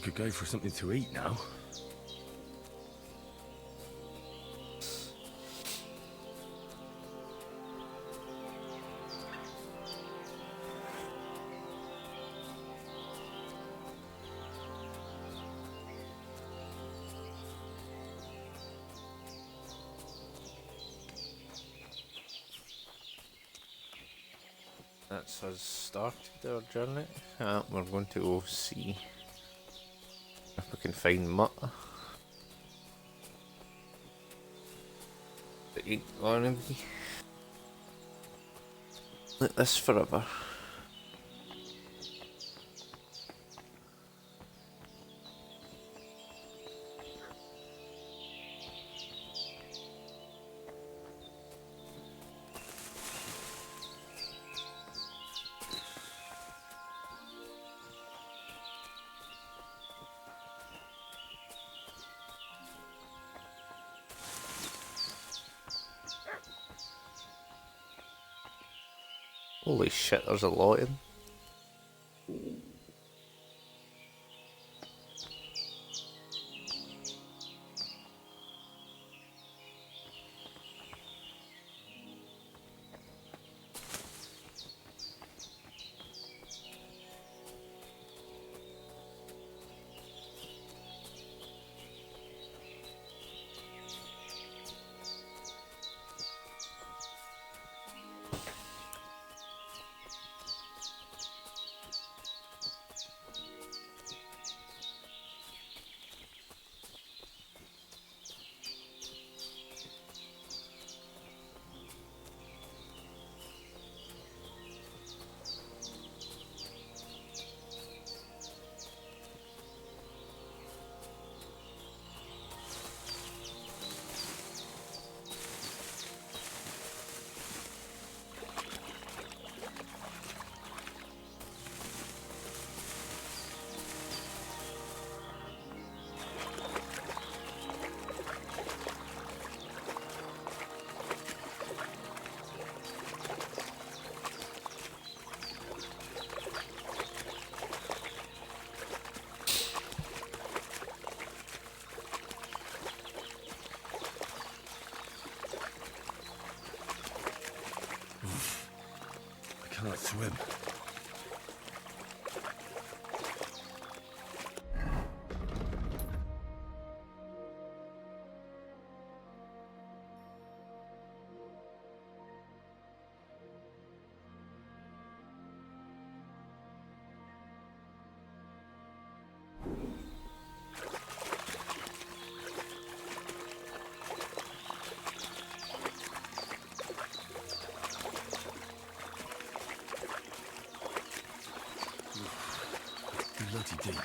could go for something to eat now. That's us started our journey. We're going to go see if we can find Mutt to eat one of you. Like this forever. Holy shit, there's a lot of them. I cannot swim. Bloody deep.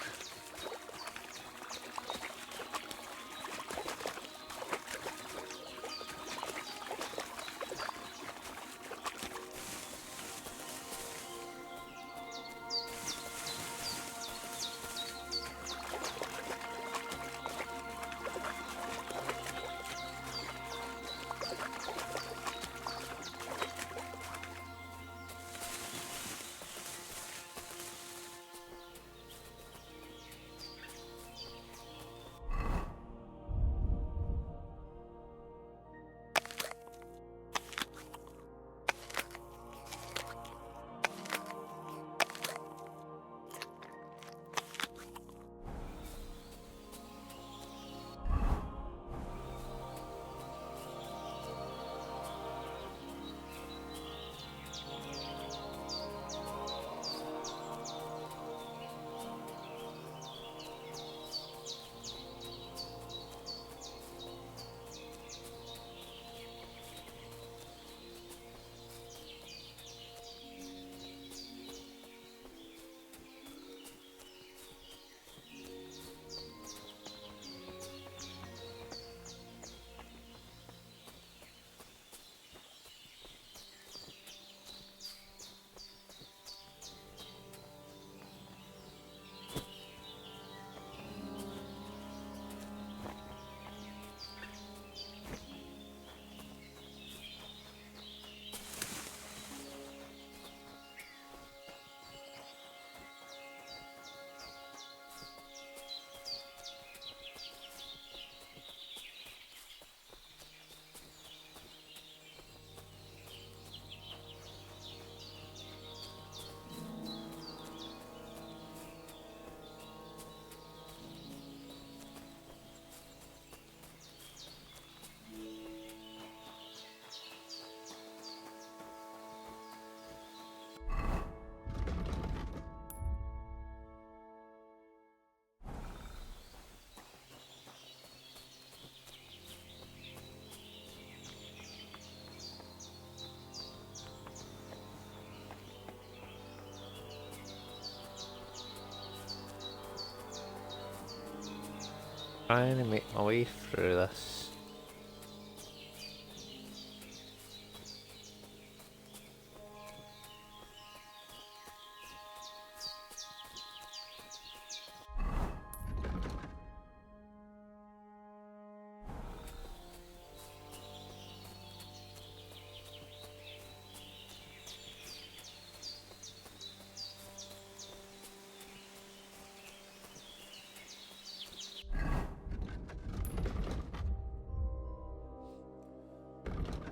Trying to make my way through this.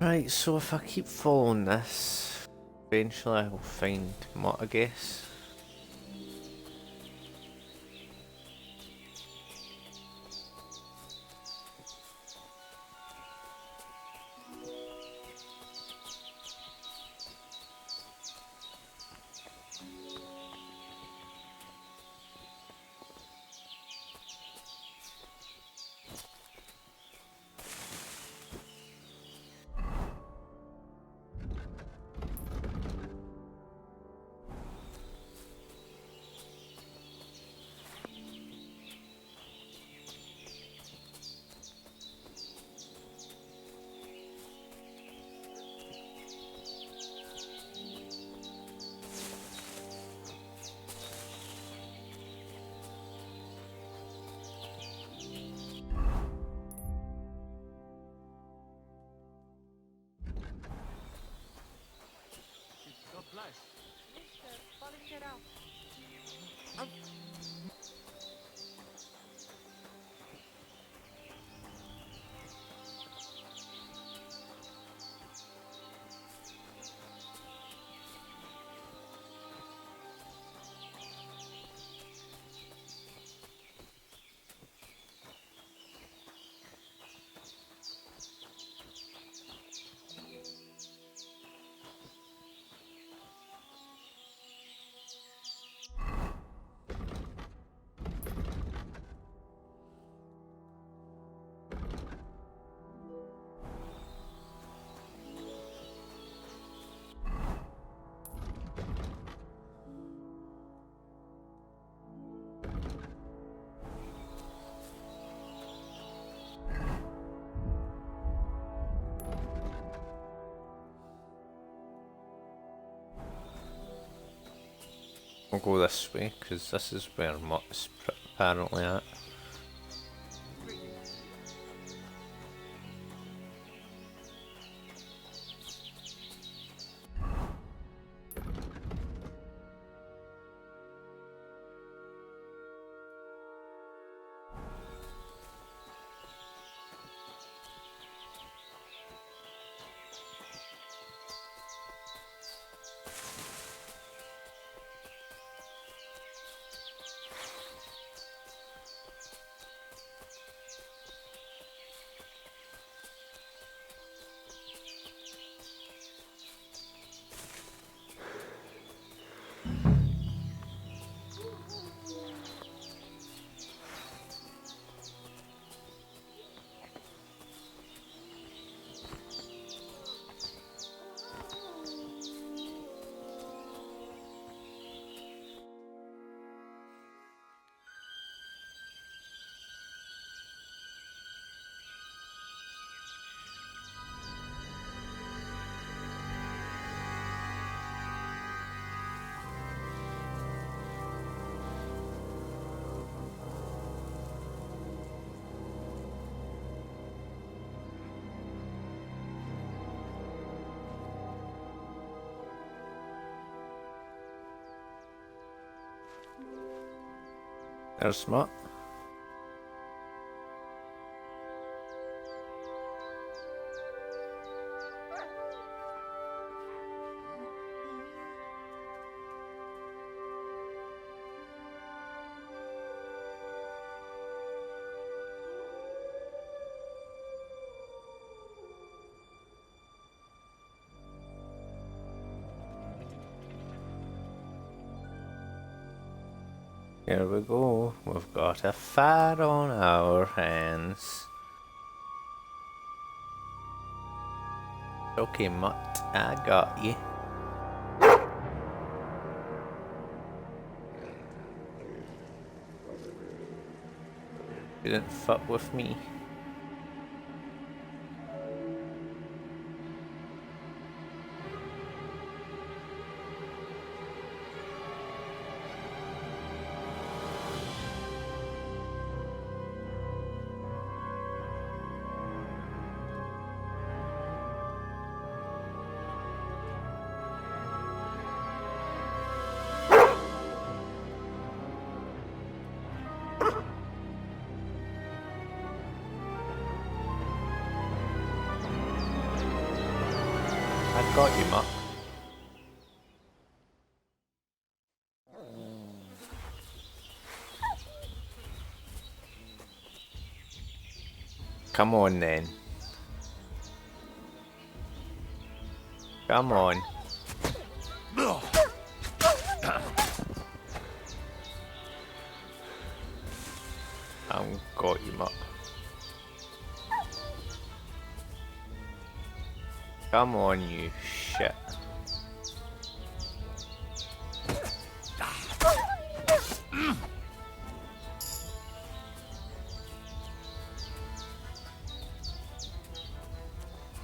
Right, so if I keep following this, eventually I will find Mutt, I guess. God bless. Mister, polish it out. We'll go this way, because this is where Mutt's apparently at. There's Mutt. Here we go, we've got a fight on our hands. Okay, Mutt, I got you. Didn't fit with me. I've got you, Mutt. Come on then. Come on. I've got you, Mutt. Come on, you shit.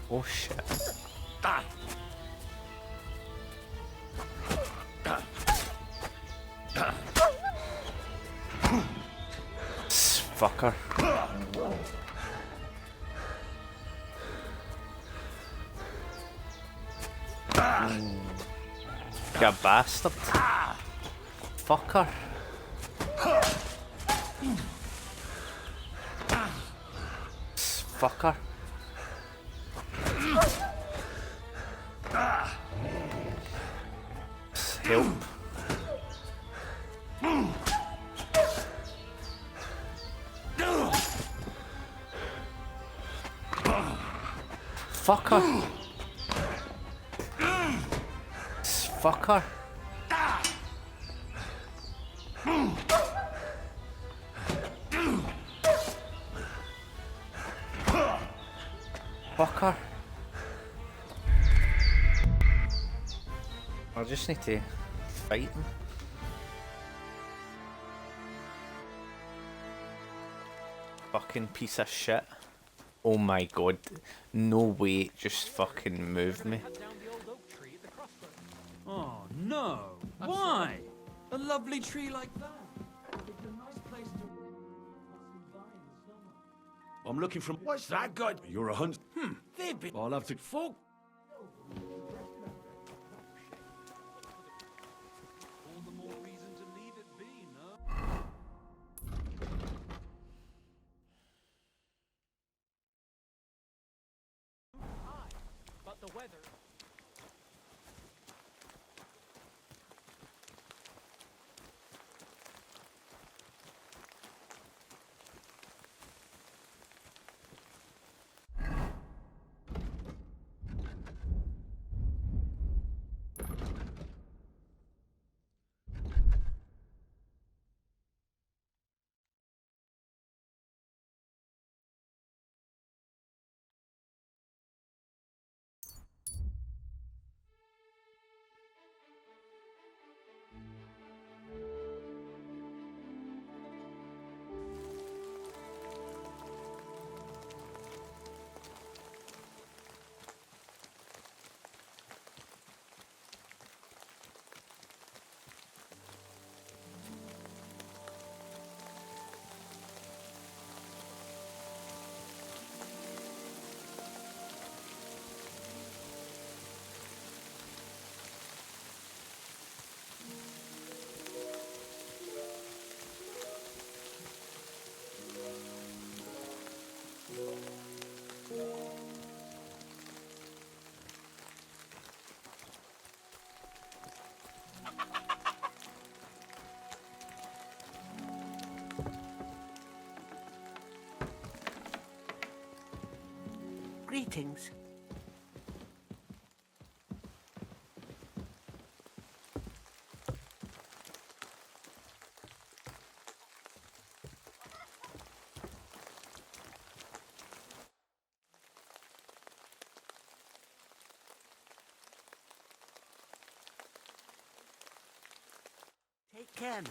Oh shit. Fucker. You bastard. Fucker. Fucker. Help. Fucker. Fucker. Fucker. I just need to fight him. Fucking piece of shit. Oh my god. No way it just fucking moved me. Cut down the old oak tree at the crossroads. Oh no! Why? A lovely tree like that. It's a nice place to I'm looking from. What's that got? You're a hunt. They've been. I'll have to. Folk. all the more reason to leave it be, no? But the weather. Greetings. Take care now.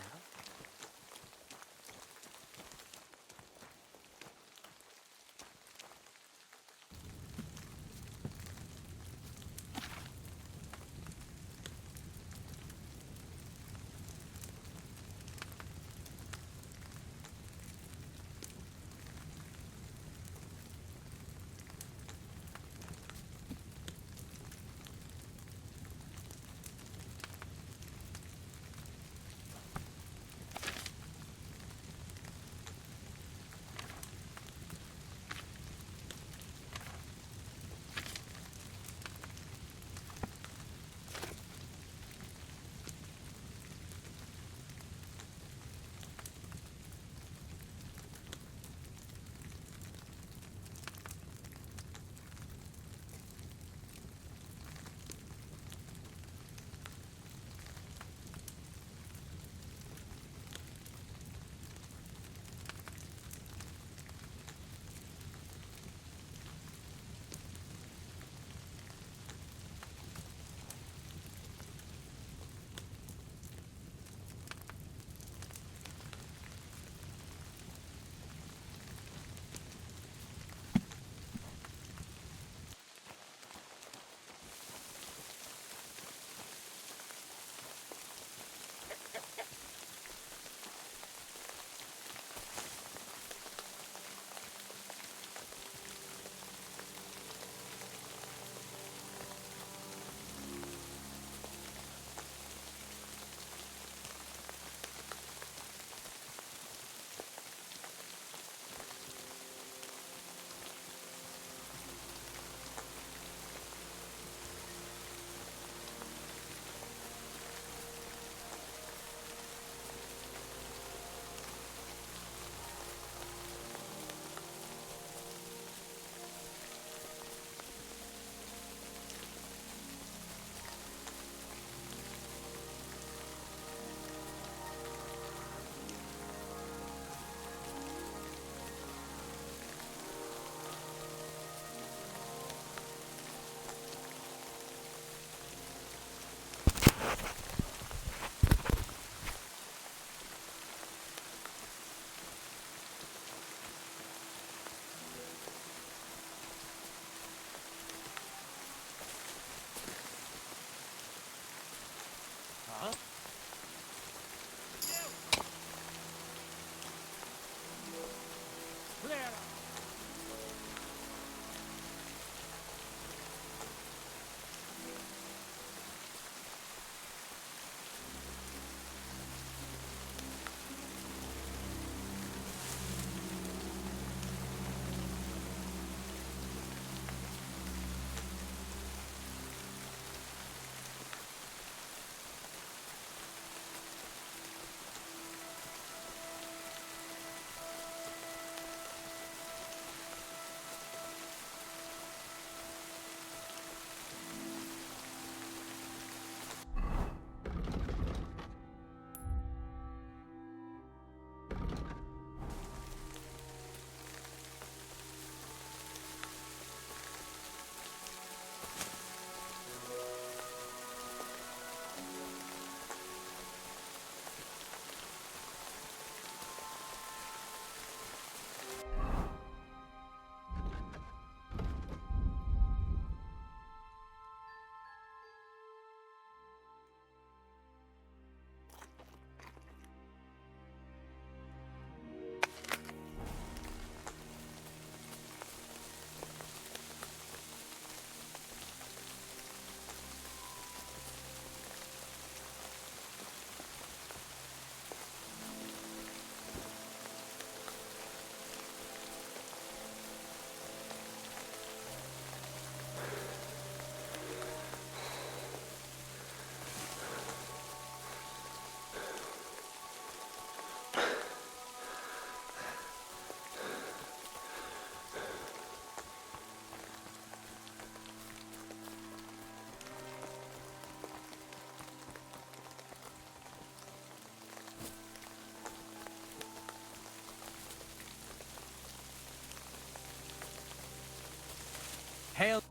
Hail.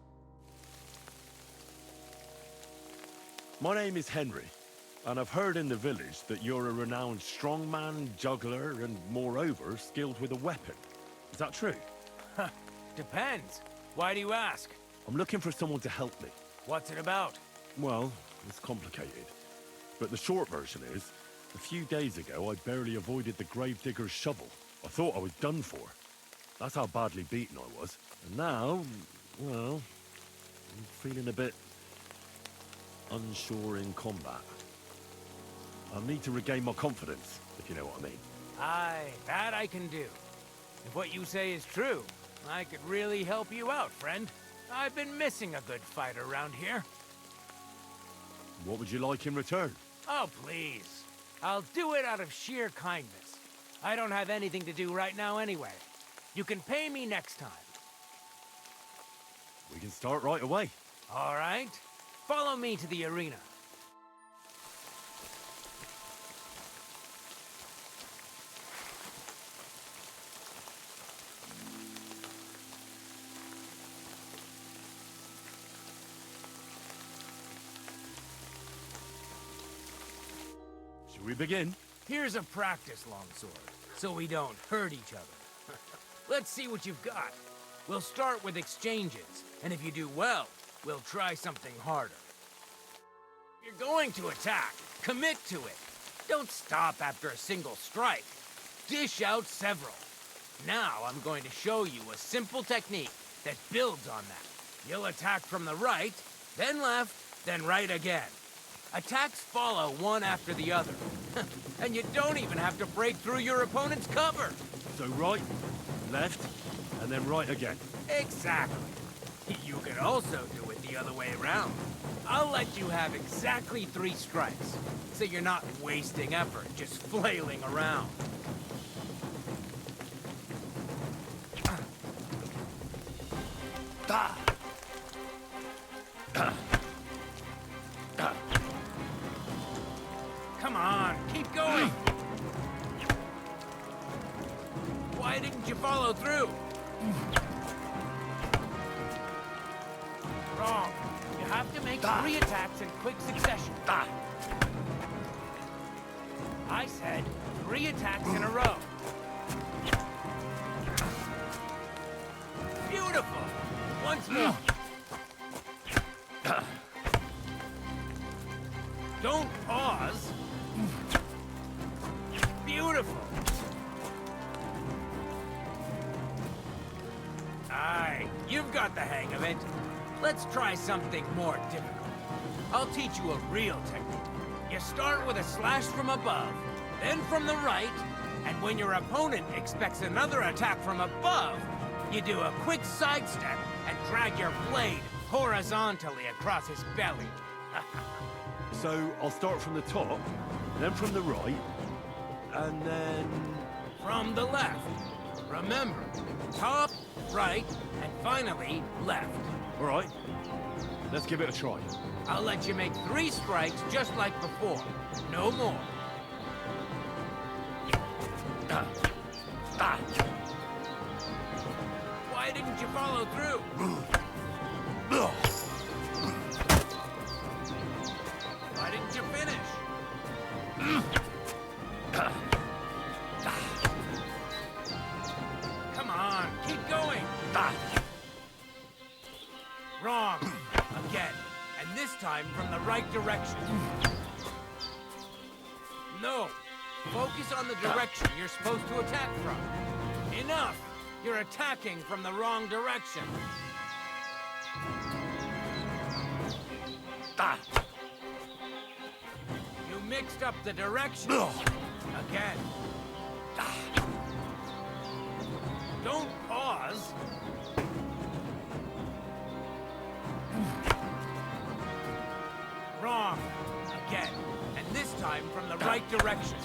My name is Henry, and I've heard in the village that you're a renowned strongman, juggler, and moreover, skilled with a weapon. Is that true? Depends. Why do you ask? I'm looking for someone to help me. What's it about? Well, it's complicated. But the short version is, a few days ago, I barely avoided the gravedigger's shovel. I thought I was done for. That's how badly beaten I was. And now, well, I'm feeling a bit unsure in combat. I need to regain my confidence, if you know what I mean. Aye, that I can do. If what you say is true, I could really help you out, friend. I've been missing a good fight around here. What would you like in return? Oh, please. I'll do it out of sheer kindness. I don't have anything to do right now anyway. You can pay me next time. We can start right away. All right? Follow me to the arena. Should we begin? Here's a practice longsword, so we don't hurt each other. Let's see what you've got. We'll start with exchanges, and if you do well, we'll try something harder. If you're going to attack, commit to it. Don't stop after a single strike. Dish out several. Now I'm going to show you a simple technique that builds on that. You'll attack from the right, then left, then right again. Attacks follow one after the other. And you don't even have to break through your opponent's cover. So right, left, and then right again. Exactly. You can also do it the other way around. I'll let you have exactly 3 strikes, so you're not wasting effort just flailing around. Come on, keep going. Why didn't you follow through? Wrong. You have to make 3 attacks in quick succession. I said 3 attacks in a row. Beautiful. Once more. Don't Don't pause. Beautiful. Aye, you've got the hang of it. Let's try something more difficult. I'll teach you a real technique. You start with a slash from above, then from the right, and when your opponent expects another attack from above, you do a quick sidestep and drag your blade horizontally across his belly. So I'll start from the top, then from the right, and then... From the left. Remember, top, right, and finally left. All right, let's give it a try. I'll let you make 3 strikes just like before. No more. Why didn't you follow through? Why didn't you finish? Come on, keep going. Wrong. Again. And this time from the right direction. No. Focus on the direction you're supposed to attack from. Enough! You're attacking from the wrong direction. You mixed up the direction. Again. Don't pause. Wrong. Again. And this time from the right direction.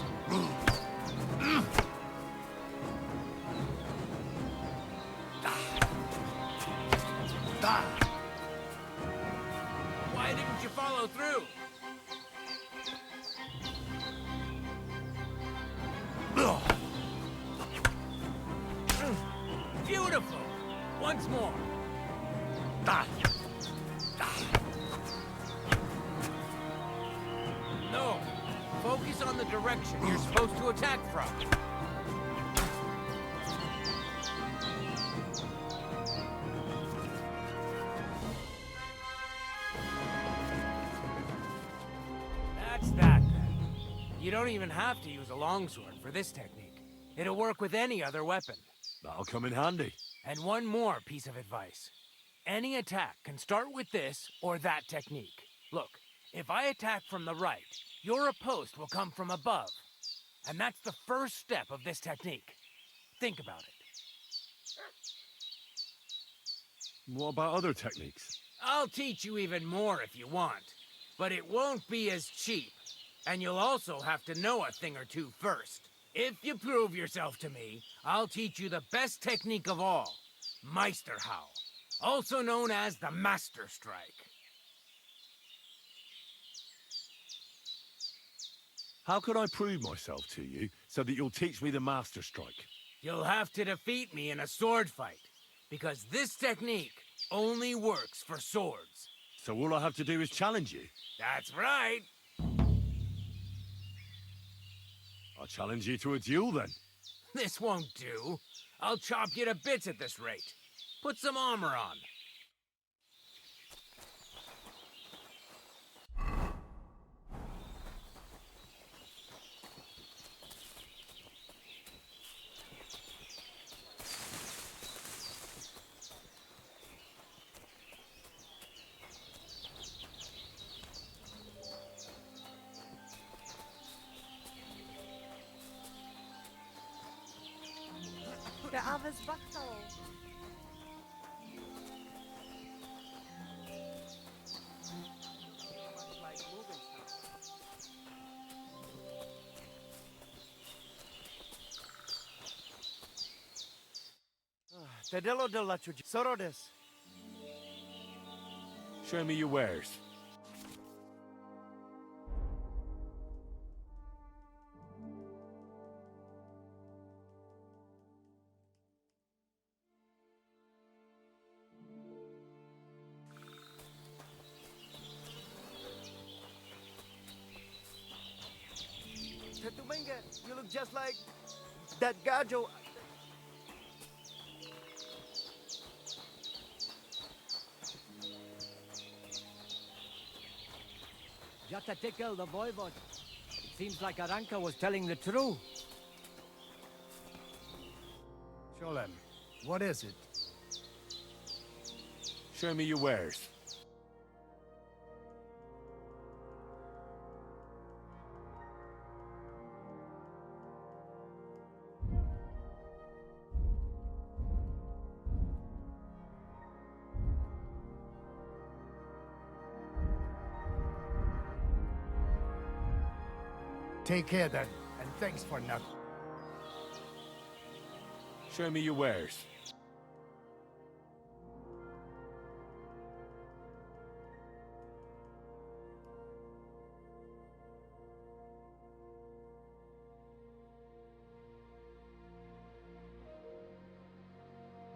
Why didn't you follow through? Beautiful. Once more. No. Focus on the direction you're supposed to attack from. That's that, then. You don't even have to use a longsword for this technique. It'll work with any other weapon. That'll come in handy. And one more piece of advice. Any attack can start with this or that technique. Look, if I attack from the right, your oppost will come from above. And that's the first step of this technique. Think about it. What about other techniques? I'll teach you even more if you want. But it won't be as cheap. And you'll also have to know a thing or two first. If you prove yourself to me, I'll teach you the best technique of all. Meisterhowl. Also known as the Master Strike. How can I prove myself to you so that you'll teach me the Master Strike? You'll have to defeat me in a sword fight. Because this technique only works for swords. So all I have to do is challenge you? That's right. I'll challenge you to a duel then. This won't do. I'll chop you to bits at this rate. Put some armor on. The others battle. Tedelo de la Sorodes. Show me your wares. Tetumenga, you look just like that Gajo. Gotta tickle the voivod. It seems like Aranka was telling the truth. Sholem, what is it? Show me your wares. Take care then, and thanks for nothing. Show me your wares.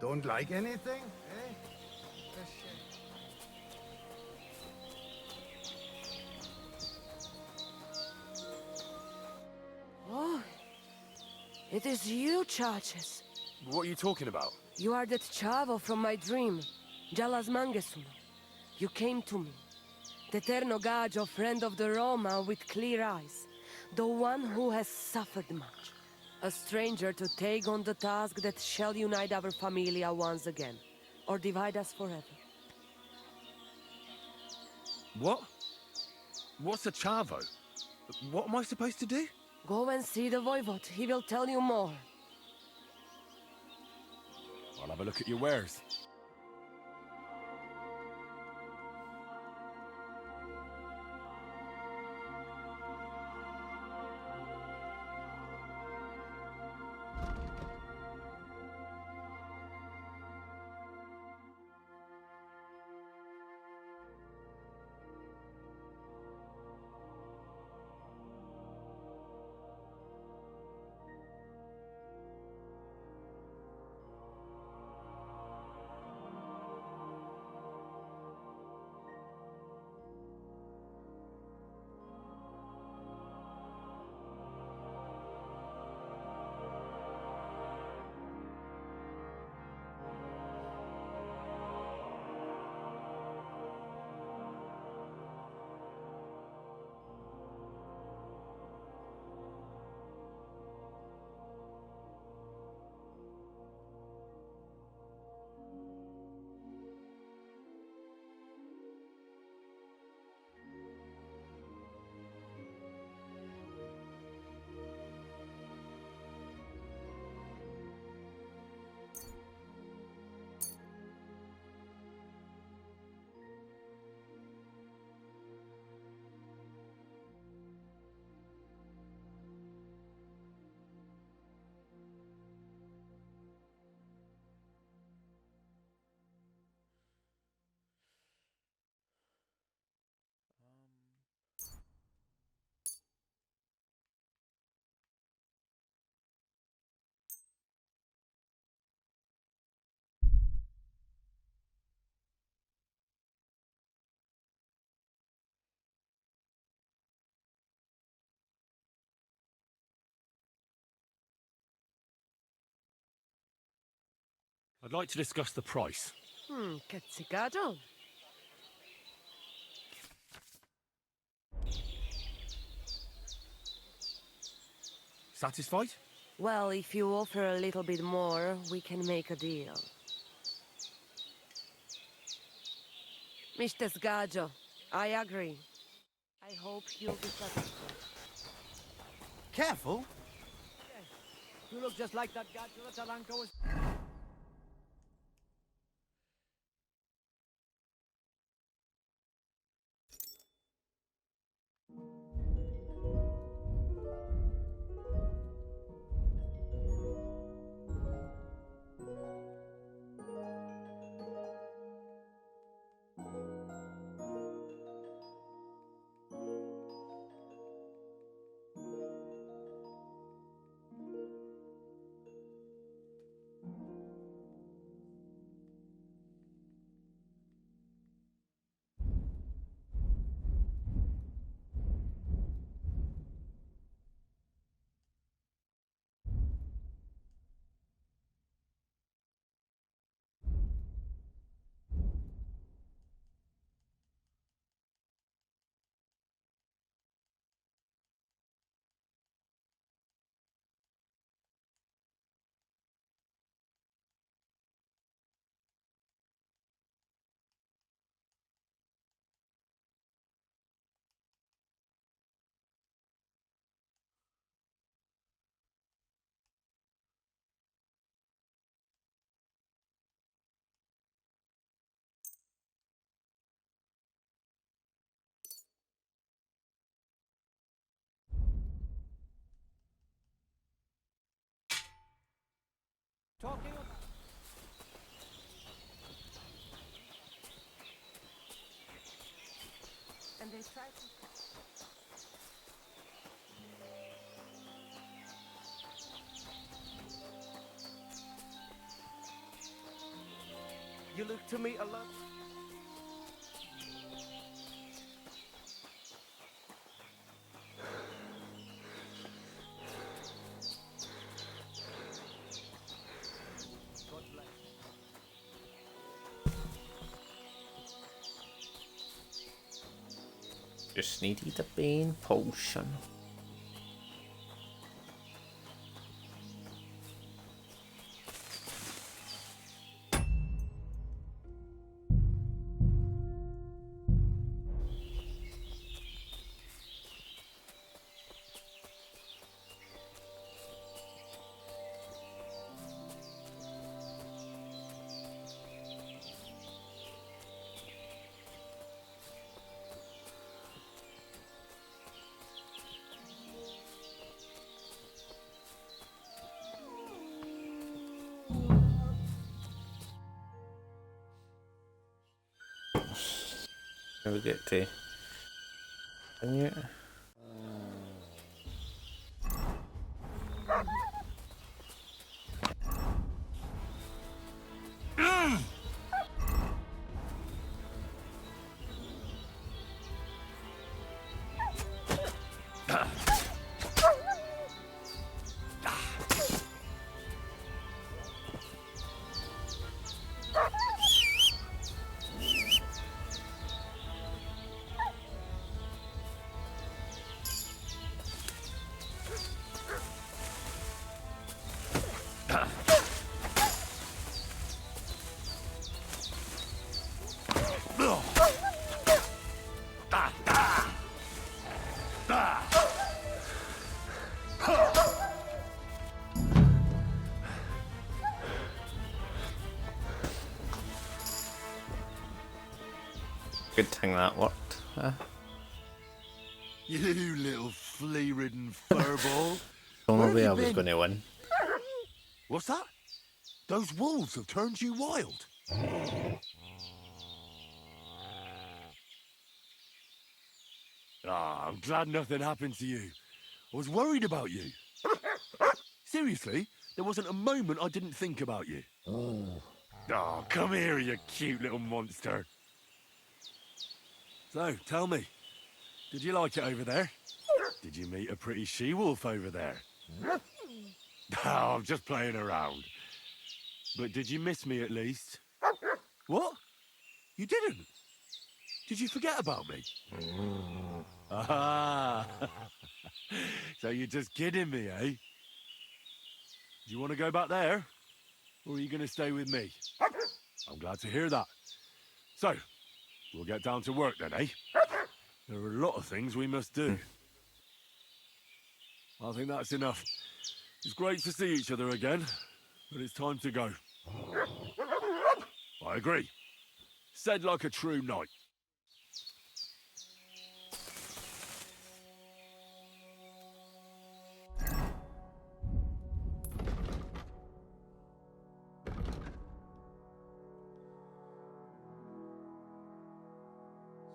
Don't like anything? Eh? A shame. Oh, it is you, Charges. What are you talking about? You are that Chavo from my dream, Jalas Mangesuno. You came to me, the Eterno Gajo, friend of the Roma with clear eyes, the one who has suffered much. A stranger to take on the task that shall unite our familia once again, or divide us forever. What? What's a chavo? What am I supposed to do? Go and see the Voivod, he will tell you more. I'll have a look at your wares. I'd like to discuss the price. Cazzicato. Satisfied? Well, if you offer a little bit more, we can make a deal. Mr. Sgaggio, I agree. I hope you'll be satisfied. Careful! You look just like that Gajo that Aranka was... talking? And they try to... You look to me alone. God bless. Just needed a Bane potion. Now we get to continue. Good thing that worked. Huh? You little flea-ridden furball. Don't know Where have where you I was been? going to win. What's that? Those wolves have turned you wild. Ah, I'm glad nothing happened to you. I was worried about you. Seriously, there wasn't a moment I didn't think about you. Oh, come here, you cute little monster. So, tell me, did you like it over there? Did you meet a pretty she-wolf over there? Oh, I'm just playing around. But did you miss me at least? What? You didn't? Did you forget about me? Ah, so you're just kidding me, eh? Do you want to go back there? Or are you going to stay with me? I'm glad to hear that. So, we'll get down to work then, eh? There are a lot of things we must do. I think that's enough. It's great to see each other again, but it's time to go. I agree. Said like a true knight.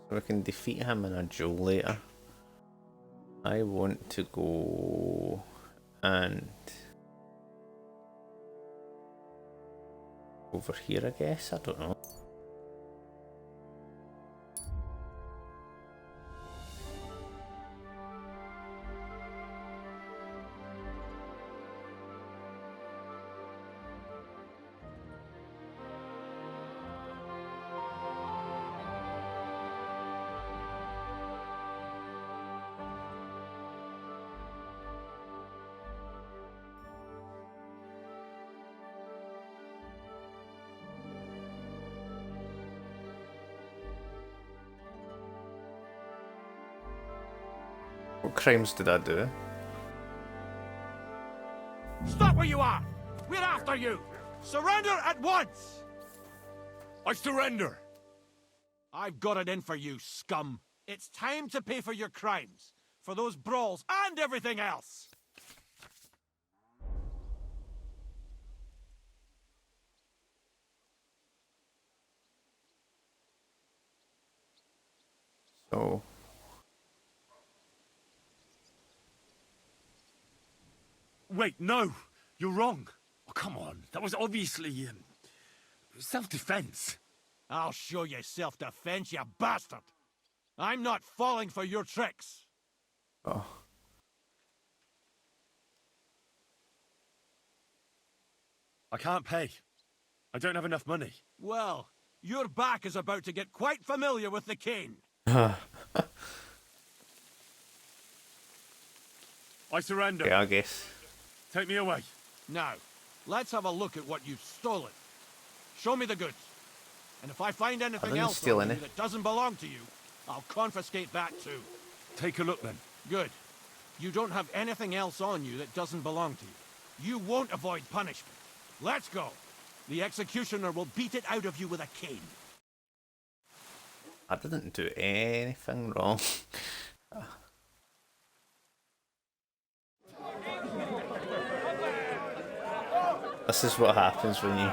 So we can defeat him in a duel later. I want to go and over here, I guess. I don't know. What crimes did I do? Stop where you are! We're after you! Surrender at once! I surrender! I've got it in for you, scum. It's time to pay for your crimes. For those brawls and everything else. Oh. Wait, no! You're wrong. Oh, come on. That was obviously, self-defense. I'll show you self-defense, you bastard! I'm not falling for your tricks! Oh. I can't pay. I don't have enough money. Well, your back is about to get quite familiar with the cane. I surrender. Yeah, I guess. Take me away. Now, let's have a look at what you've stolen. Show me the goods. And if I find anything didn't else steal on you any. that doesn't belong to you, I'll confiscate that too. Take a look then. Good. You don't have anything else on you that doesn't belong to you. You won't avoid punishment. Let's go. The executioner will beat it out of you with a cane. I didn't do anything wrong. This is what happens when you...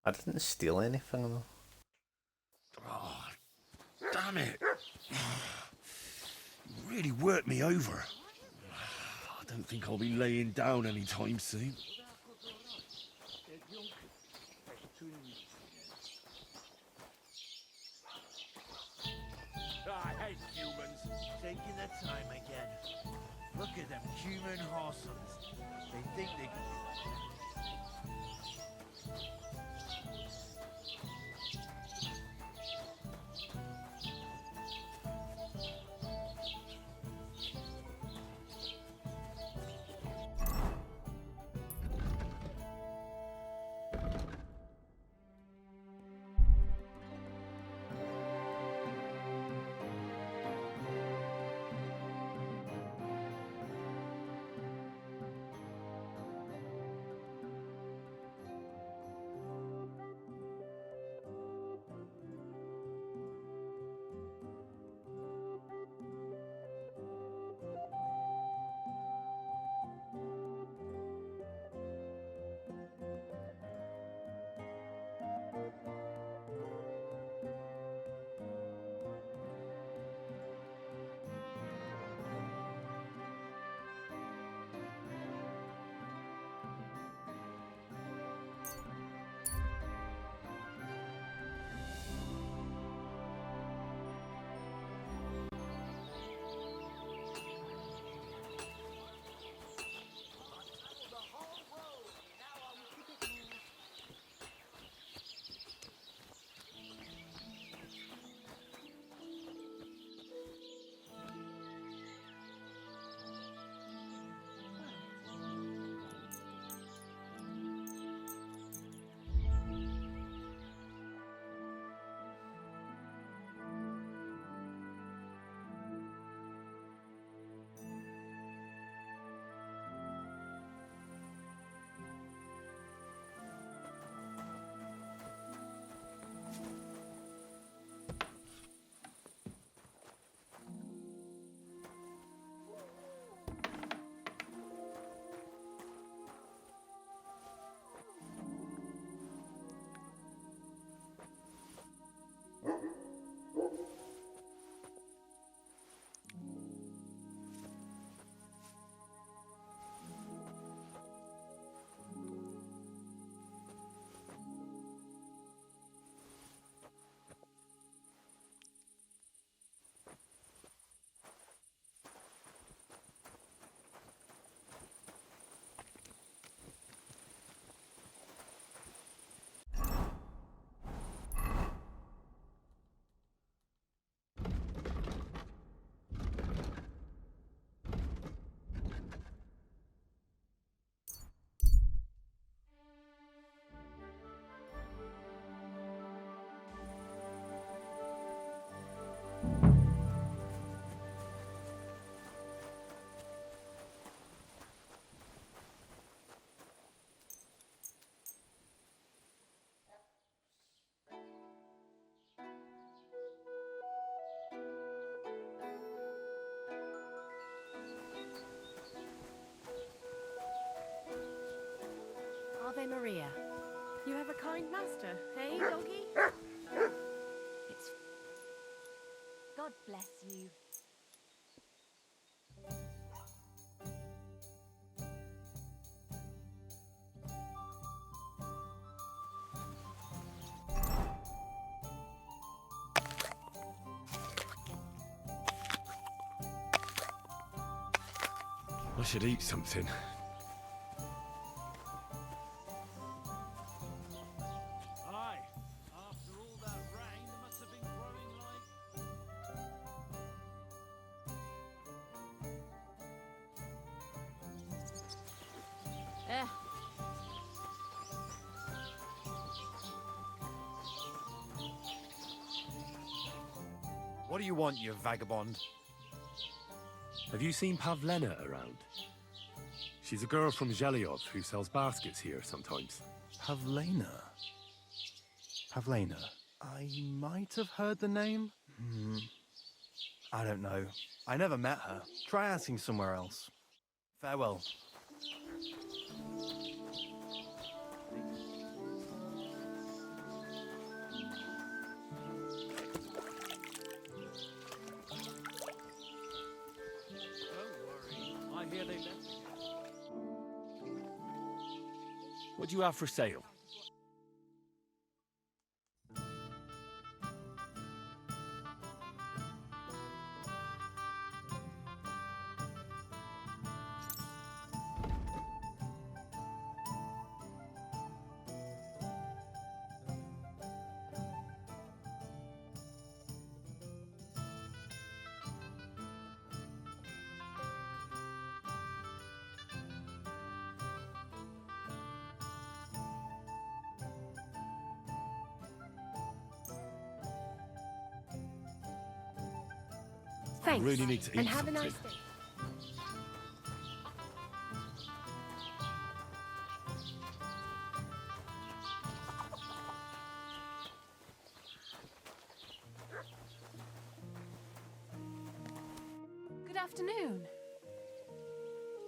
I didn't steal anything though. Oh, damn it. You really worked me over. I don't think I'll be laying down anytime soon. I hate humans. Taking their time again. Look at them human horsons. They think they can... Ave Maria. You have a kind master, hey, doggy? It's... God bless you. I should eat something. Aye. After all that rain, there must have been growing like... Eh. What do you want, you vagabond? Have you seen Pavlena around? She's a girl from Zhelyov who sells baskets here sometimes. Pavlena? Pavlena? I might have heard the name. I don't know. I never met her. Try asking somewhere else. Farewell. I hear they left. What do you have for sale? Thanks. I really need to eat and have something. a nice day. Good afternoon.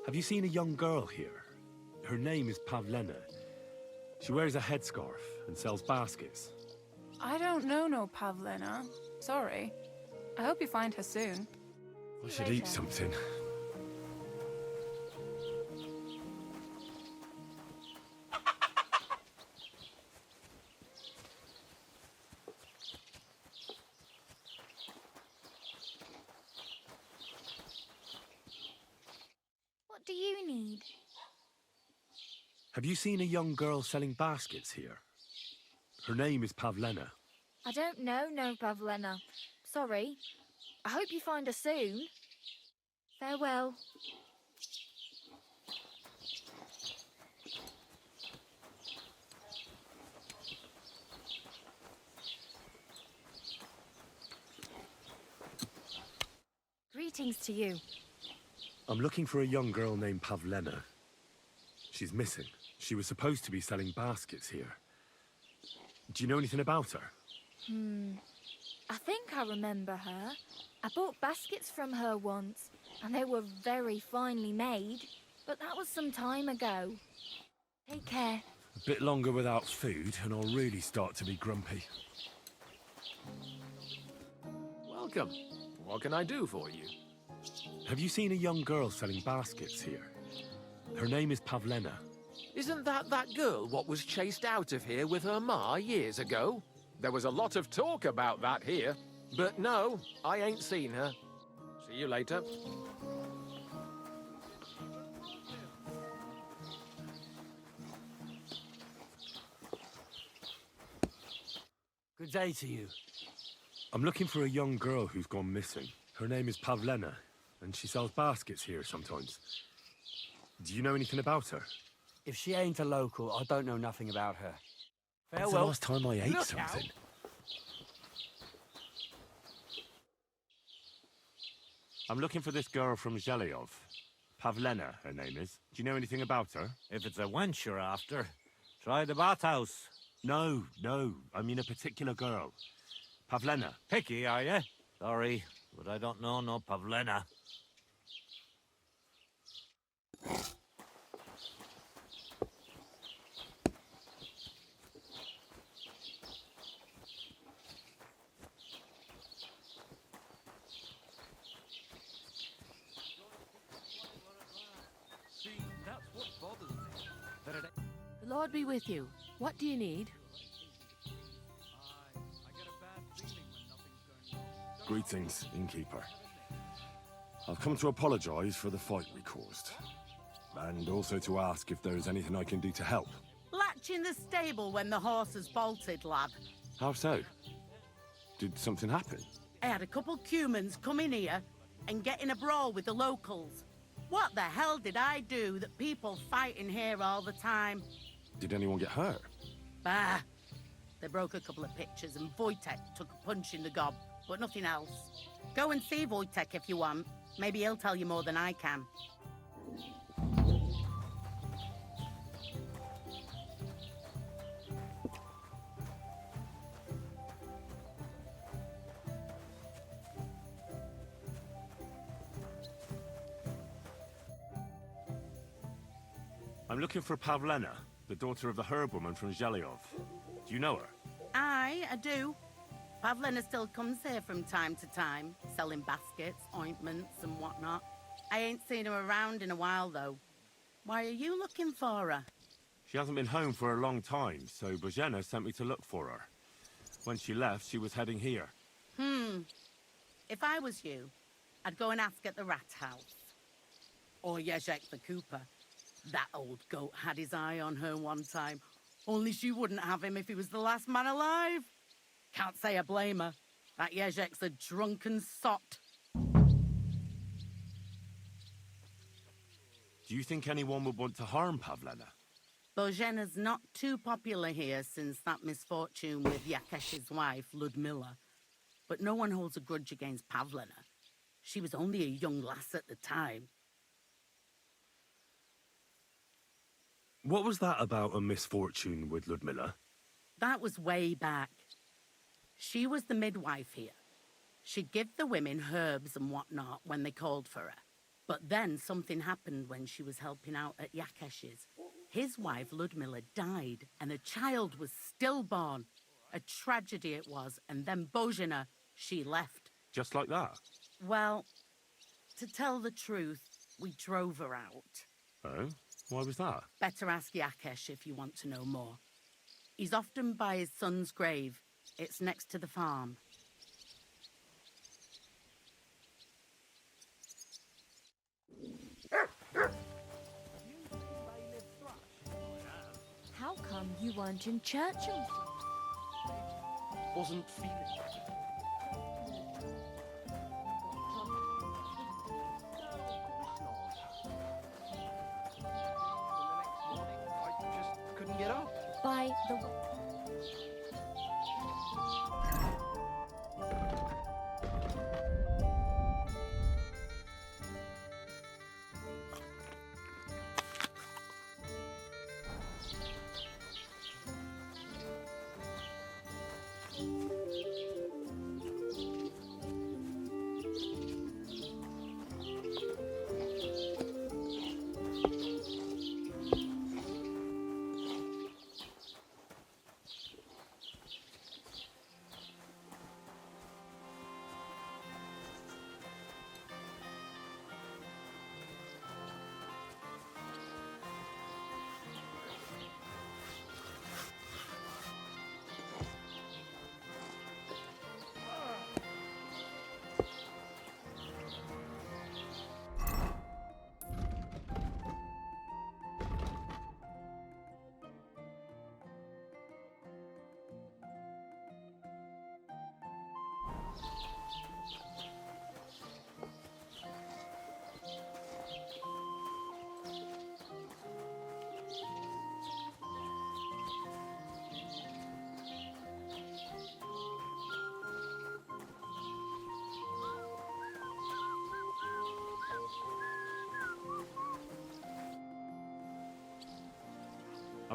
Have you seen a young girl here? Her name is Pavlena. She wears a headscarf and sells baskets. I don't know no Pavlena. Sorry. I hope you find her soon. I should eat something. What do you need? Have you seen a young girl selling baskets here? Her name is Pavlena. I don't know no Pavlena. Sorry. I hope you find her soon. Farewell. Greetings to you. I'm looking for a young girl named Pavlena. She's missing. She was supposed to be selling baskets here. Do you know anything about her? I think I remember her. I bought baskets from her once, and they were very finely made. But that was some time ago. Take care. A bit longer without food, and I'll really start to be grumpy. Welcome. What can I do for you? Have you seen a young girl selling baskets here? Her name is Pavlena. Isn't that girl what was chased out of here with her ma years ago? There was a lot of talk about that here. But no, I ain't seen her. See you later. Good day to you. I'm looking for a young girl who's gone missing. Her name is Pavlena, and she sells baskets here sometimes. Do you know anything about her? If she ain't a local, I don't know nothing about her. That's the Farewell. last time I ate Look something. I'm looking for this girl from Zhelyov. Pavlena, her name is. Do you know anything about her? If it's a wench you're after, try the bathhouse. No, I mean a particular girl. Pavlena. Picky, are you? Sorry, but I don't know no Pavlena. The Lord be with you. What do you need? Greetings, innkeeper. I've come to apologize for the fight we caused. And also to ask if there's anything I can do to help. Latch in the stable when the horses bolted, lad. How so? Did something happen? I had a couple cumans come in here and get in a brawl with the locals. What the hell did I do that people fight in here all the time? Did anyone get hurt? Bah! They broke a couple of pictures and Wojtek took a punch in the gob, but nothing else. Go and see Wojtek if you want. Maybe he'll tell you more than I can. I'm looking for Pavlena, the daughter of the herb woman from Zhelyov. Do you know her? I do. Pavlena still comes here from time to time, selling baskets, ointments and whatnot. I ain't seen her around in a while, though. Why are you looking for her? She hasn't been home for a long time, so Bozhena sent me to look for her. When she left, she was heading here. If I was you, I'd go and ask at the rat house. Or Jezek the cooper. That old goat had his eye on her one time. Only she wouldn't have him if he was the last man alive. Can't say I blame her. That Jezek's a drunken sot. Do you think anyone would want to harm Pavlena? Bozhena's not too popular here since that misfortune with Yakesh's wife, Ludmilla. But no one holds a grudge against Pavlena. She was only a young lass at the time. What was that about a misfortune with Ludmilla? That was way back. She was the midwife here. She'd give the women herbs and whatnot when they called for her. But then something happened when she was helping out at Yakesh's. His wife, Ludmilla, died, and a child was stillborn. A tragedy it was, and then Bozhena, she left. Just like that? Well, to tell the truth, we drove her out. Oh? Why was that? Better ask Yakesh if you want to know more. He's often by his son's grave. It's next to the farm. How come you weren't in church on Wasn't feeling couldn't get up. by the...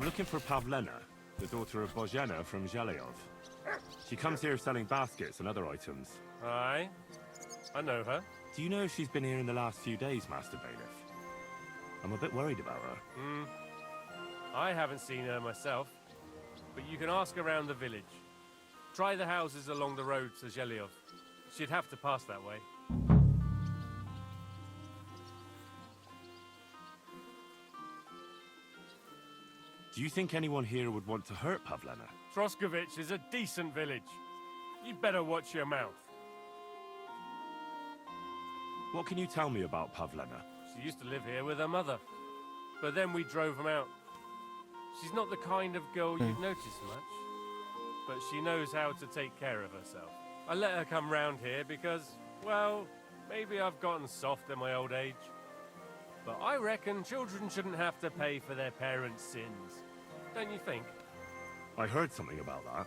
I'm looking for Pavlena, the daughter of Bozhena from Zhelyov. She comes here selling baskets and other items. Aye, I know her. Do you know if she's been here in the last few days, Master Bailiff? I'm a bit worried about her. I haven't seen her myself, but you can ask around the village. Try the houses along the road to Zhelyov. She'd have to pass that way. Do you think anyone here would want to hurt Pavlena? Troskovich is a decent village. You'd better watch your mouth. What can you tell me about Pavlena? She used to live here with her mother. But then we drove them out. She's not the kind of girl you'd notice much. But she knows how to take care of herself. I let her come round here because, well, maybe I've gotten soft in my old age. But I reckon children shouldn't have to pay for their parents' sins. Don't you think? I heard something about that.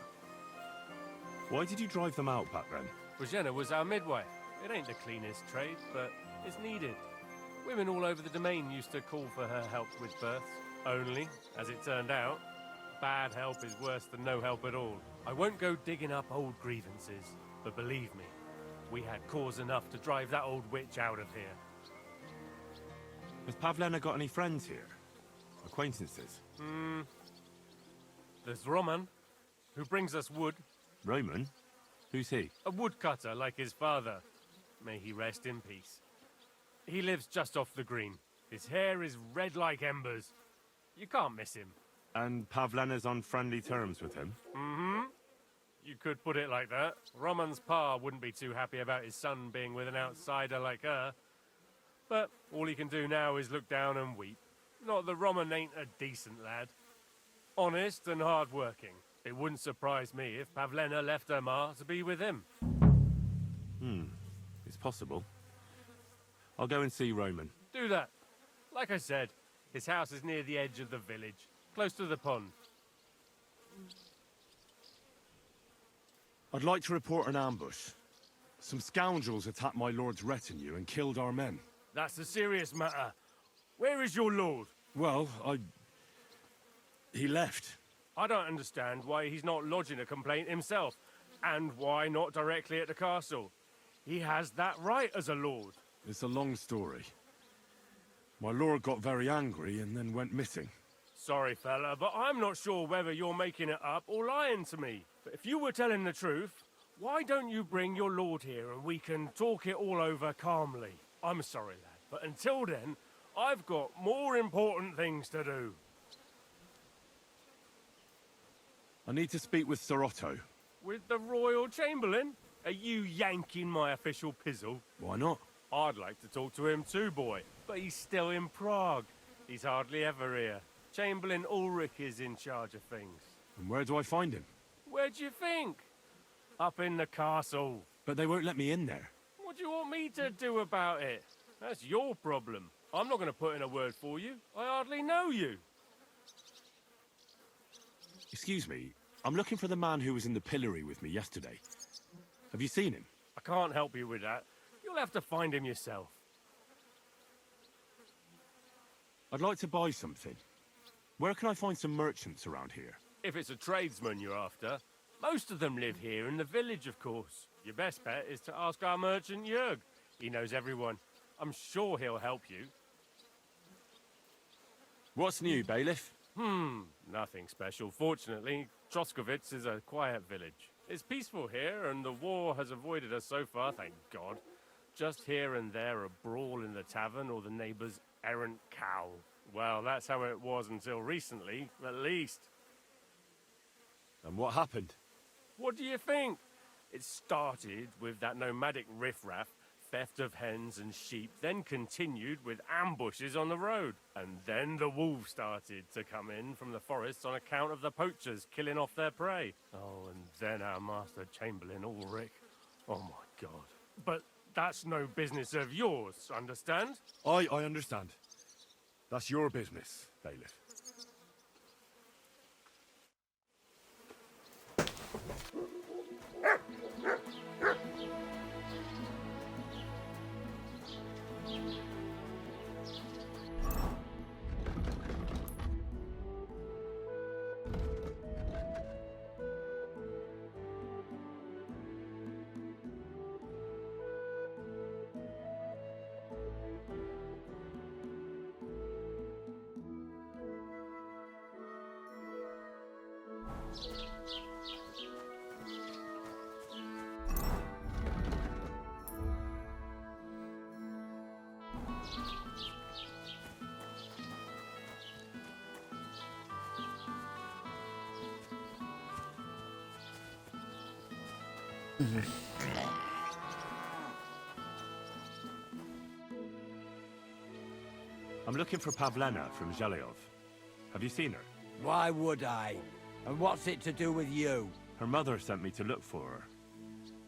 Why did you drive them out back then? Bozhena was our midwife. It ain't the cleanest trade, but it's needed. Women all over the domain used to call for her help with births. Only, as it turned out, bad help is worse than no help at all. I won't go digging up old grievances, but believe me, we had cause enough to drive that old witch out of here. Has Pavlena got any friends here? Acquaintances? There's Roman, who brings us wood. Roman? Who's he? A woodcutter like his father. May he rest in peace. He lives just off the green. His hair is red like embers. You can't miss him. And Pavlena's on friendly terms with him? You could put it like that. Roman's pa wouldn't be too happy about his son being with an outsider like her. But all he can do now is look down and weep. Not that Roman ain't a decent lad. Honest and hard-working. It wouldn't surprise me if Pavlena left her ma to be with him. It's possible. I'll go and see Roman. Do that. Like I said, his house is near the edge of the village, close to the pond. I'd like to report an ambush. Some scoundrels attacked my lord's retinue and killed our men. That's a serious matter. Where is your lord? Well, he left. I don't understand why he's not lodging a complaint himself, and why not directly at the castle. He has that right as a lord. It's a long story. My lord got very angry and then went missing. Sorry, fella, but I'm not sure whether you're making it up or lying to me. But if you were telling the truth, why don't you bring your lord here and we can talk it all over calmly? I'm sorry, lad, but until then, I've got more important things to do. I need to speak with Sir Otto. With the Royal Chamberlain? Are you yanking my official pizzle? Why not? I'd like to talk to him too, boy, but he's still in Prague. He's hardly ever here. Chamberlain Ulrich is in charge of things. And where do I find him? Where do you think? Up in the castle. But they won't let me in there. What do you want me to do about it? That's your problem. I'm not going to put in a word for you. I hardly know you. Excuse me, I'm looking for the man who was in the pillory with me yesterday. Have you seen him? I can't help you with that. You'll have to find him yourself. I'd like to buy something. Where can I find some merchants around here? If it's a tradesman you're after, most of them live here in the village, of course. Your best bet is to ask our merchant Jörg. He knows everyone. I'm sure he'll help you. What's new, bailiff? Nothing special. Fortunately, Troskovich is a quiet village. It's peaceful here, and the war has avoided us so far, thank God. Just here and there a brawl in the tavern or the neighbour's errant cow. Well, that's how it was until recently, at least. And what happened? What do you think? It started with that nomadic riffraff, theft of hens and sheep, then continued with ambushes on the road. And then the wolves started to come in from the forests on account of the poachers killing off their prey. Oh, and then our master Chamberlain Ulrich. Oh my God. But that's no business of yours, understand? I understand. That's your business, bailiff. I'm looking for Pavlena from Zhelyov. Have you seen her? Why would I? And what's it to do with you? Her mother sent me to look for her.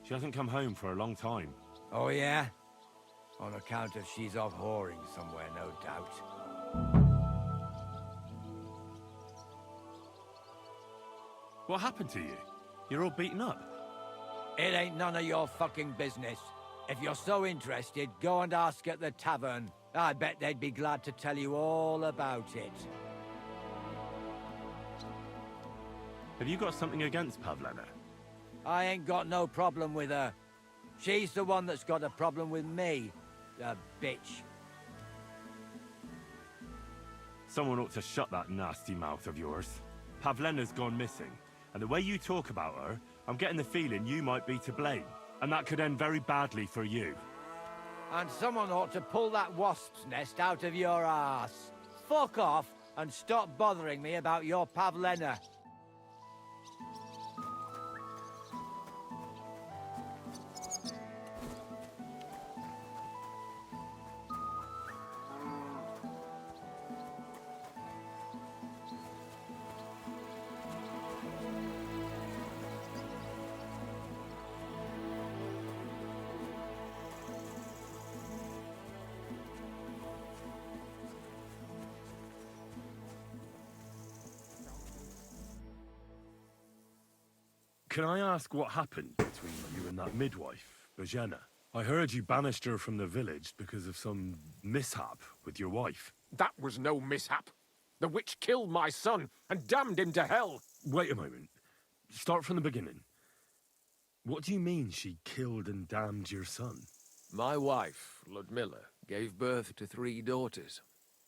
She hasn't come home for a long time. Oh, yeah? On account of she's off whoring somewhere, no doubt. What happened to you? You're all beaten up. It ain't none of your fucking business. If you're so interested, go and ask at the tavern. I bet they'd be glad to tell you all about it. Have you got something against Pavlena? I ain't got no problem with her. She's the one that's got a problem with me. The bitch. Someone ought to shut that nasty mouth of yours. Pavlena's gone missing, and the way you talk about her, I'm getting the feeling you might be to blame, and that could end very badly for you. And someone ought to pull that wasp's nest out of your ass. Fuck off and stop bothering me about your Pavlena. Can I ask what happened between you and that midwife, Bozhena? I heard you banished her from the village because of some mishap with your wife. That was no mishap. The witch killed my son and damned him to hell. Wait a moment. Start from the beginning. What do you mean she killed and damned your son? My wife, Ludmilla, gave birth to 3 daughters.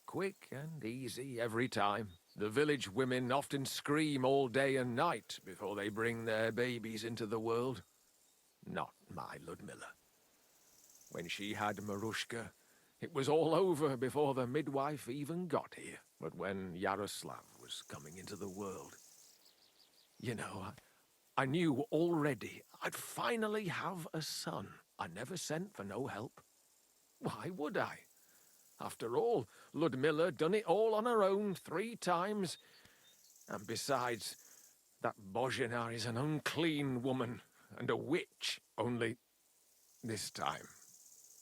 Quick and easy every time. The village women often scream all day and night before they bring their babies into the world. Not my Ludmilla. When she had Marushka, it was all over before the midwife even got here. But when Yaroslav was coming into the world, you know, I knew already I'd finally have a son. I never sent for no help. Why would I? After all, Ludmilla done it all on her own 3 times. And besides, that Bozhena is an unclean woman and a witch. Only this time,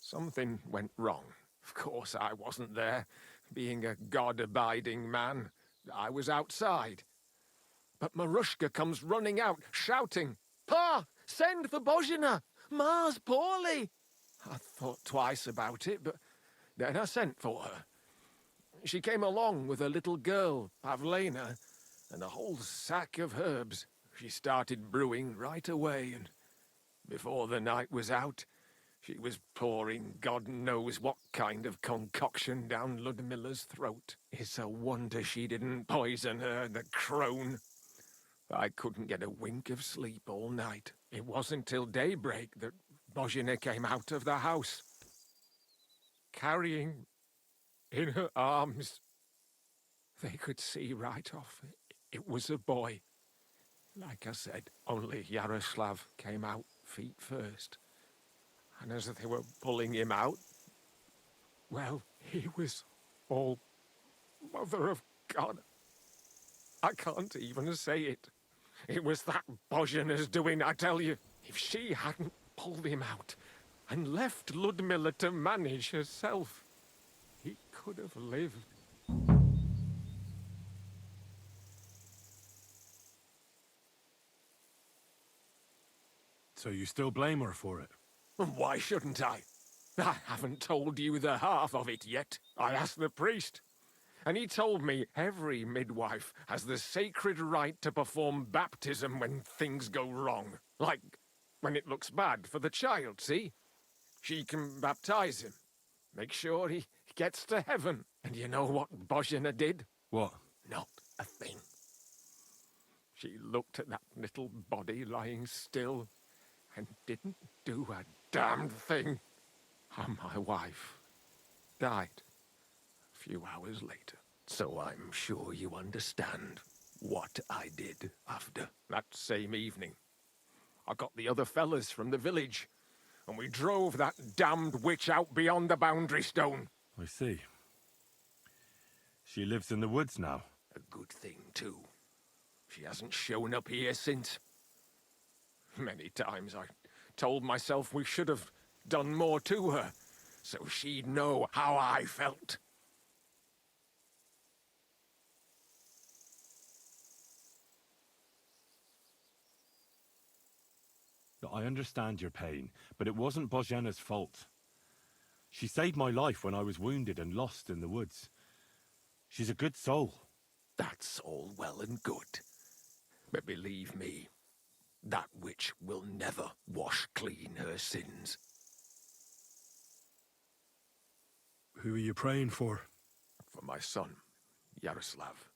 something went wrong. Of course, I wasn't there. Being a God-abiding man, I was outside. But Marushka comes running out, shouting, "Pa, send for Bozhena! Ma's poorly!" I thought twice about it, but then I sent for her. She came along with a little girl, Pavlena, and a whole sack of herbs. She started brewing right away, and before the night was out, she was pouring God knows what kind of concoction down Ludmilla's throat. It's a wonder she didn't poison her, the crone. I couldn't get a wink of sleep all night. It wasn't till daybreak that Bozhena came out of the house, carrying in her arms. They could see right off it was a boy. Like I said, only Yaroslav came out feet first. And as they were pulling him out, well, he was all Mother of God. I can't even say it. It was that Bozhena's doing, I tell you. If she hadn't pulled him out and left Ludmilla to manage herself, he could have lived. So you still blame her for it? Why shouldn't I? I haven't told you the half of it yet. I asked the priest, and he told me every midwife has the sacred right to perform baptism when things go wrong. Like when it looks bad for the child, see? She can baptize him, make sure he gets to heaven. And you know what Bozhena did? What? Not a thing. She looked at that little body lying still and didn't do a damned thing. And my wife died a few hours later. So I'm sure you understand what I did after that same evening. I got the other fellas from the village, and we drove that damned witch out beyond the boundary stone. I see. She lives in the woods now. A good thing, too. She hasn't shown up here since. Many times I told myself we should have done more to her, so she'd know how I felt. I understand your pain, but it wasn't Bozhana's fault. She saved my life when I was wounded and lost in the woods. She's a good soul. That's all well and good. But believe me, that witch will never wash clean her sins. Who are you praying for? For my son, Yaroslav.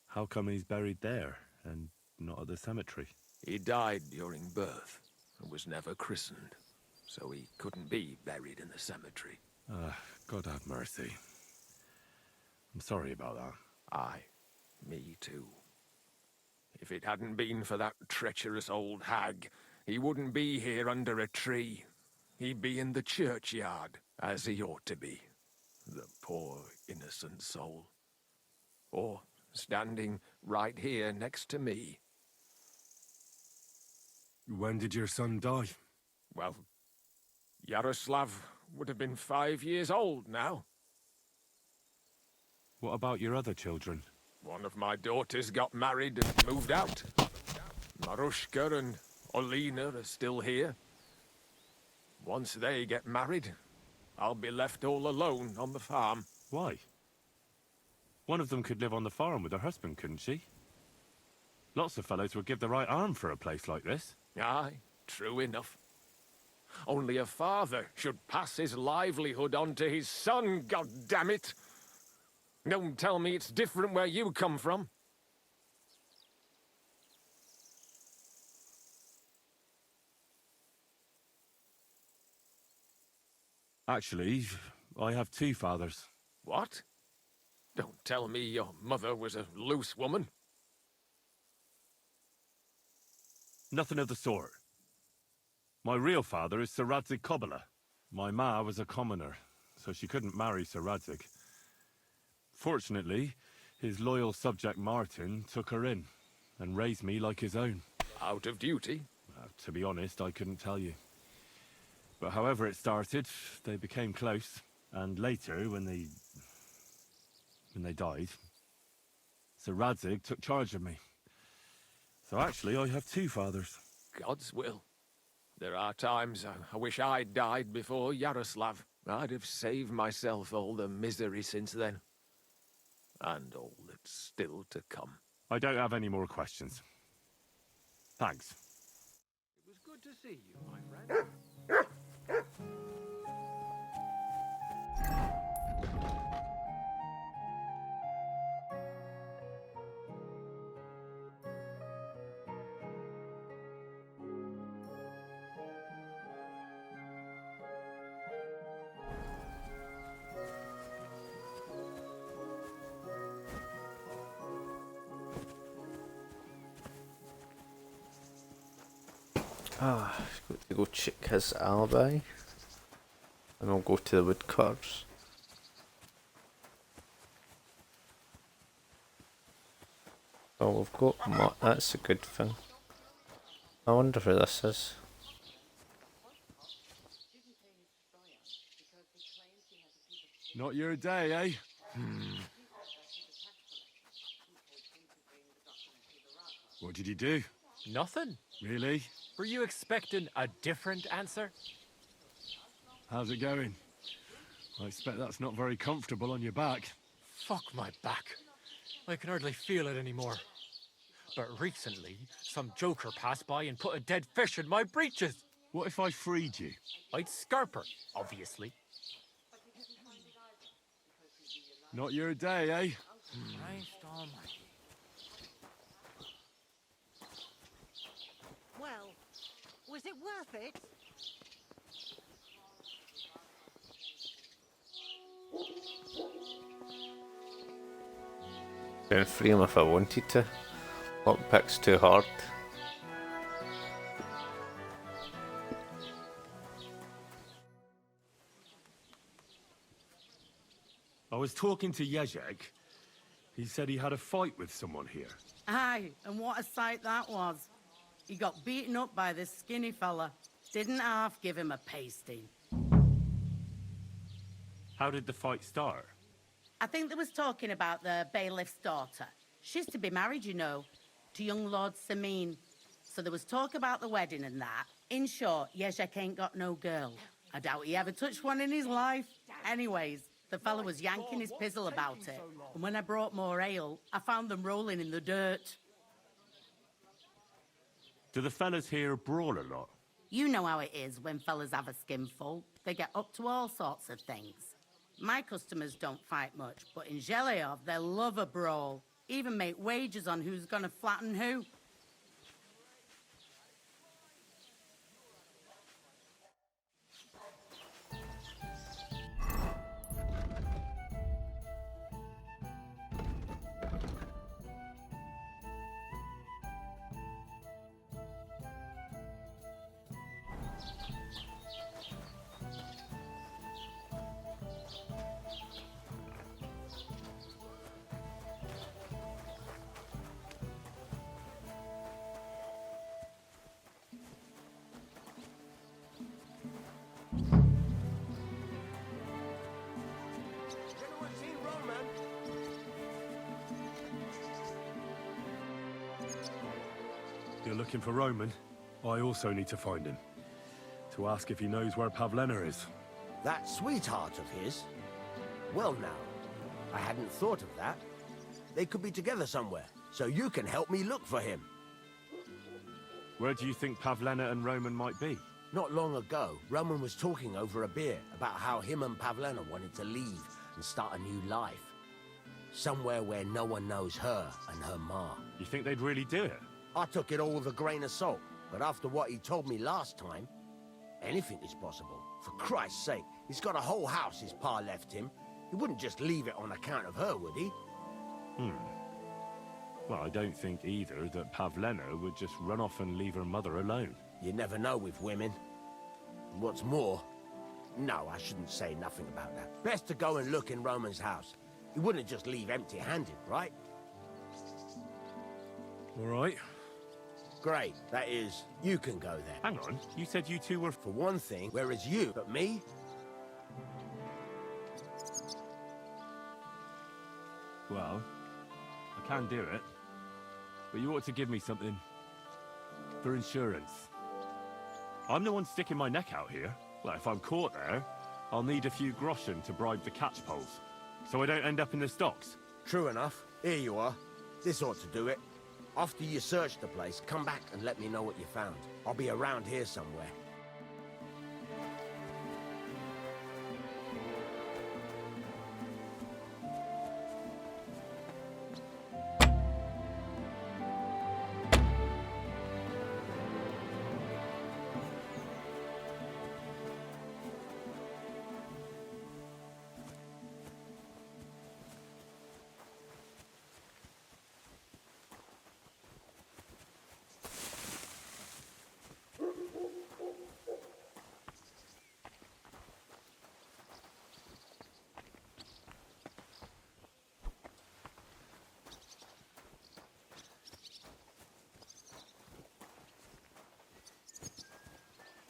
How come he's buried there and not at the cemetery? He died during birth and was never christened, so he couldn't be buried in the cemetery. God have mercy. I'm sorry about that. Aye, me too. If it hadn't been for that treacherous old hag, he wouldn't be here under a tree. He'd be in the churchyard, as he ought to be. The poor, innocent soul. Or standing right here next to me. When did your son die? Well, Yaroslav would have been 5 years old now. What about your other children? One of my daughters got married and moved out. Marushka and Olina are still here. Once they get married, I'll be left all alone on the farm. Why? One of them could live on the farm with her husband, couldn't she? Lots of fellows would give the right arm for a place like this. Aye, true enough. Only a father should pass his livelihood on to his son, goddammit! Don't tell me it's different where you come from. Actually, I have two fathers. What? Don't tell me your mother was a loose woman. Nothing of the sort. My real father is Sir Radzig Kobyla. My ma was a commoner, so she couldn't marry Sir Radzig. Fortunately, his loyal subject Martin took her in and raised me like his own. Out of duty? To be honest, I couldn't tell you. But however it started, they became close. And later, when they died, Sir Radzig took charge of me. So actually, I have two fathers. God's will. There are times I wish I'd died before Yaroslav. I'd have saved myself all the misery since then. And all that's still to come. I don't have any more questions. Thanks. It was good to see you, my friend. Got to go check his alibi. And I'll go to the woodcutters. Oh, we've got that's a good thing. I wonder who this is. Not your day, eh? What did you do? Nothing. Really? Were you expecting a different answer? How's it going? I expect that's not very comfortable on your back. Fuck my back. I can hardly feel it anymore. But recently, some joker passed by and put a dead fish in my breeches. What if I freed you? I'd scarp her, obviously. Not your day, eh? Christ almighty. Well, was it worth it? Can free him if I wanted to. Lockpick's too hard. I was talking to Jezek. He said he had a fight with someone here. Aye, and what a sight that was. He got beaten up by this skinny fella. Didn't half give him a pasting. How did the fight start? I think they was talking about the bailiff's daughter. She's to be married, you know, to young Lord Samin. So there was talk about the wedding and that. In short, Jezek ain't got no girl. I doubt he ever touched one in his life. Anyways, the fella was yanking his pizzle about it. And when I brought more ale, I found them rolling in the dirt. Do the fellas here brawl a lot? You know how it is when fellas have a skinful. They get up to all sorts of things. My customers don't fight much, but in Zheleov, they love a brawl. Even make wagers on who's gonna flatten who. You're looking for Roman? I also need to find him. To ask if he knows where Pavlena is. That sweetheart of his? Well now, I hadn't thought of that. They could be together somewhere, so you can help me look for him. Where do you think Pavlena and Roman might be? Not long ago, Roman was talking over a beer about how him and Pavlena wanted to leave and start a new life. Somewhere where no one knows her and her ma. You think they'd really do it? I took it all with a grain of salt, but after what he told me last time, anything is possible. For Christ's sake, he's got a whole house his pa left him. He wouldn't just leave it on account of her, would he? Well, I don't think either that Pavlena would just run off and leave her mother alone. You never know with women. And what's more... No, I shouldn't say nothing about that. Best to go and look in Roman's house. He wouldn't just leave empty-handed, right? All right. Great. That is, you can go there. Hang on, you said you two were... For one thing, where is you? But me? Well, I can do it. But you ought to give me something... for insurance. I'm the one sticking my neck out here. Well, if I'm caught there, I'll need a few groschen to bribe the catchpoles. So I don't end up in the stocks. True enough. Here you are. This ought to do it. After you search the place, come back and let me know what you found. I'll be around here somewhere.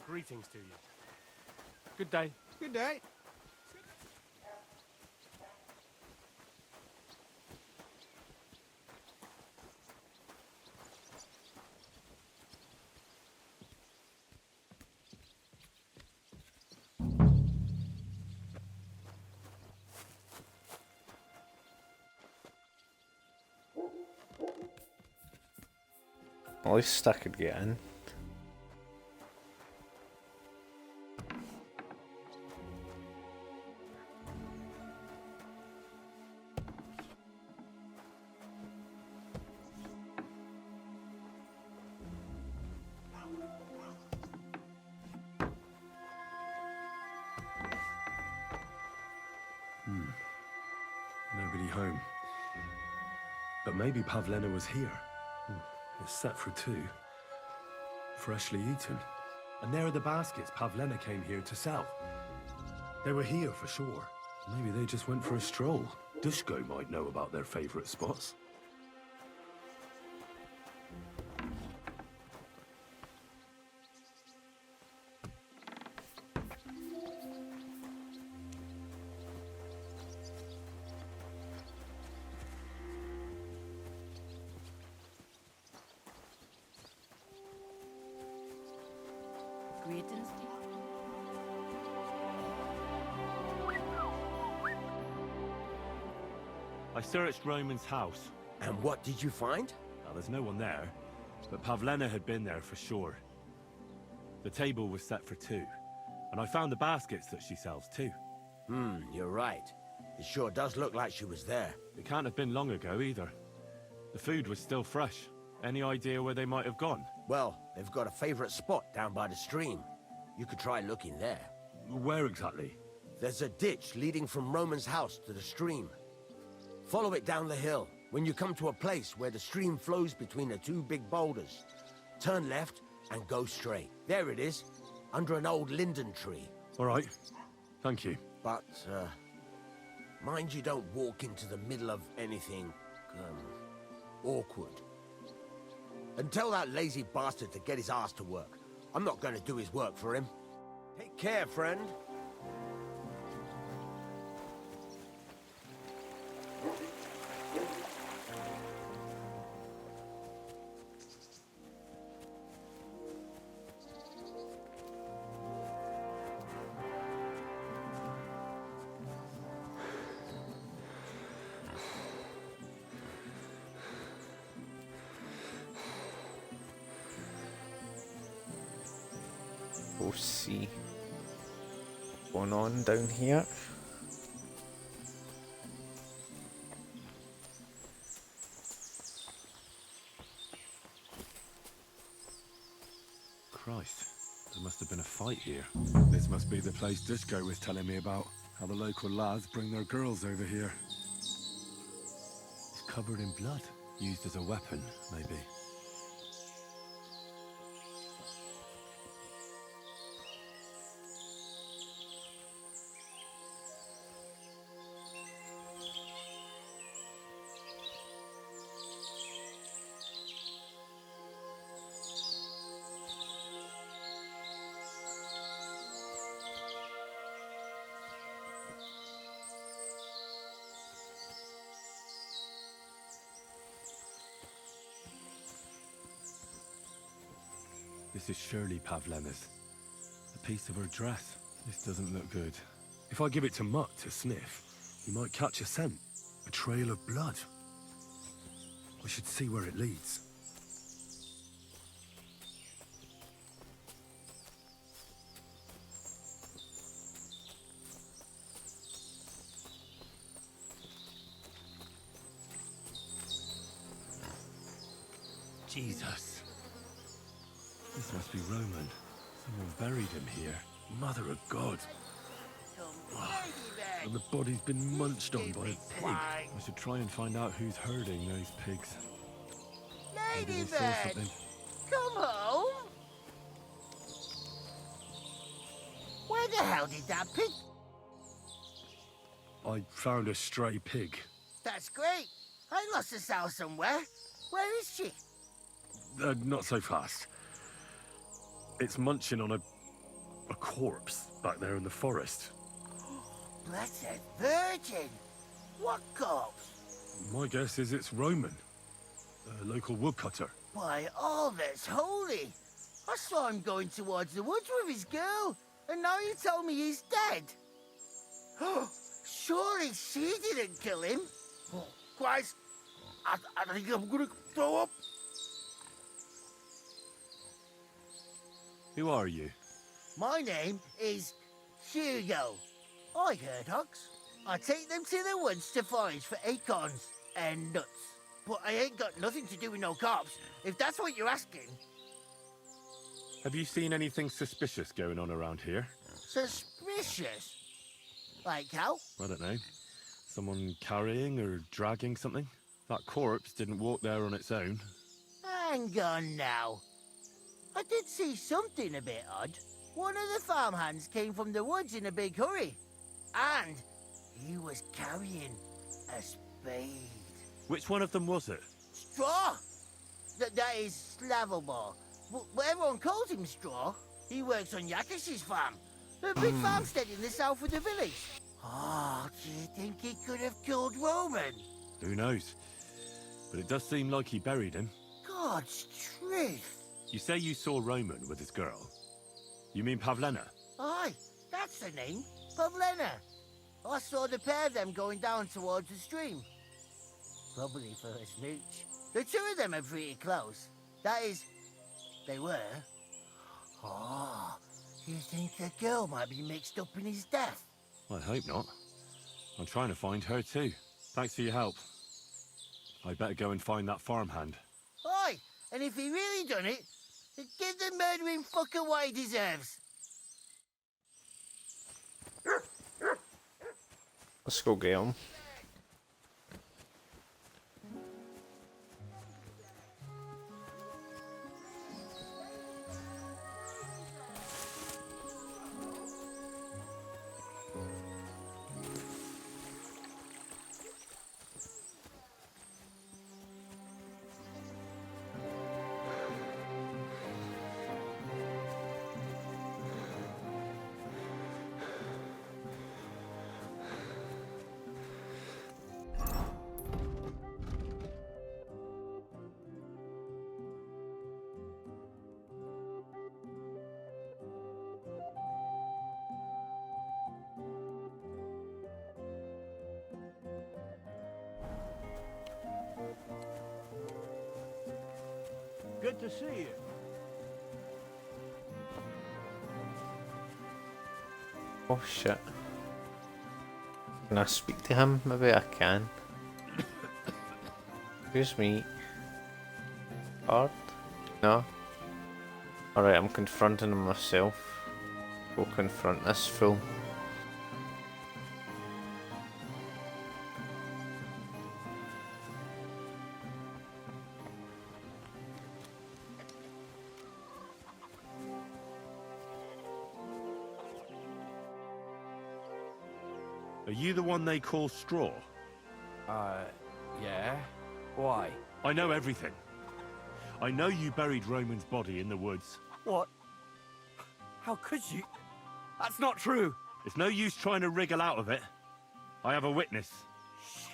Greetings to you. Good day. Good day. At least I could get in. Nobody home. But maybe Pavlena was here. It's set for 2. Freshly eaten. And there are the baskets Pavlena came here to sell. They were here for sure. Maybe they just went for a stroll. Dushko might know about their favorite spots. Greetings. I searched Roman's house. And what did you find? Now, there's no one there, but Pavlena had been there for sure. The table was set for 2, and I found the baskets that she sells too. You're right. It sure does look like she was there. It can't have been long ago either. The food was still fresh. Any idea where they might have gone? Well, they've got a favorite spot down by the stream. You could try looking there. Where exactly? There's a ditch leading from Roman's house to the stream. Follow it down the hill. When you come to a place where the stream flows between the 2 big boulders, turn left and go straight. There it is, under an old linden tree. All right. Thank you. But, mind you don't walk into the middle of anything, awkward. And tell that lazy bastard to get his ass to work. I'm not going to do his work for him. Take care, friend. We'll see what's going on down here. Christ, there must have been a fight here. This must be the place Dushko was telling me about. How the local lads bring their girls over here. It's covered in blood. Used as a weapon, maybe. This is surely Pavlena's. A piece of her dress. This doesn't look good. If I give it to Mutt to sniff, he might catch a scent. A trail of blood. I should see where it leads. Jesus. This must be Roman. Someone buried him here. Mother of God. And the body's been munched on by a pig. I should try and find out who's herding those pigs. Maybe they saw something. Come home. Where the hell did that pig? I found a stray pig. That's great. I lost a sow somewhere. Where is she? Not so fast. It's munching on a corpse back there in the forest. Blessed Virgin! What corpse? My guess is it's Roman, a local woodcutter. By all that's holy! I saw him going towards the woods with his girl, and now you tell me he's dead. Surely she didn't kill him. Oh, Christ! I think I'm gonna throw up. Who are you? My name is Hugo. I herd hogs. I take them to the woods to forage for acorns and nuts. But I ain't got nothing to do with no cops, if that's what you're asking. Have you seen anything suspicious going on around here? Suspicious? Like how? I don't know. Someone carrying or dragging something? That corpse didn't walk there on its own. Hang on now. I did see something a bit odd. One of the farmhands came from the woods in a big hurry. And he was carrying a spade. Which one of them was it? Straw! That is Slavomir. But everyone calls him Straw. He works on Yakish's farm. A big farmstead in the south of the village. Oh, do you think he could have killed Roman? Who knows? But it does seem like he buried him. God's truth. You say you saw Roman with his girl. You mean Pavlena? Aye, that's the name. Pavlena. I saw the pair of them going down towards the stream. Probably for a smooch. The two of them are pretty close. That is, they were. Oh, you think the girl might be mixed up in his death? I hope not. I'm trying to find her too. Thanks for your help. I better go and find that farmhand. Aye, and if he really done it, give the murdering fucker what he deserves. Let's go get him. Good to see you. Oh shit. Can I speak to him? Maybe I can. Excuse me. Card? No? Alright, I'm confronting him myself. Go confront this fool. Are you the one they call Straw? Yeah? Why? I know everything. I know you buried Roman's body in the woods. What? How could you? That's not true. It's no use trying to wriggle out of it. I have a witness.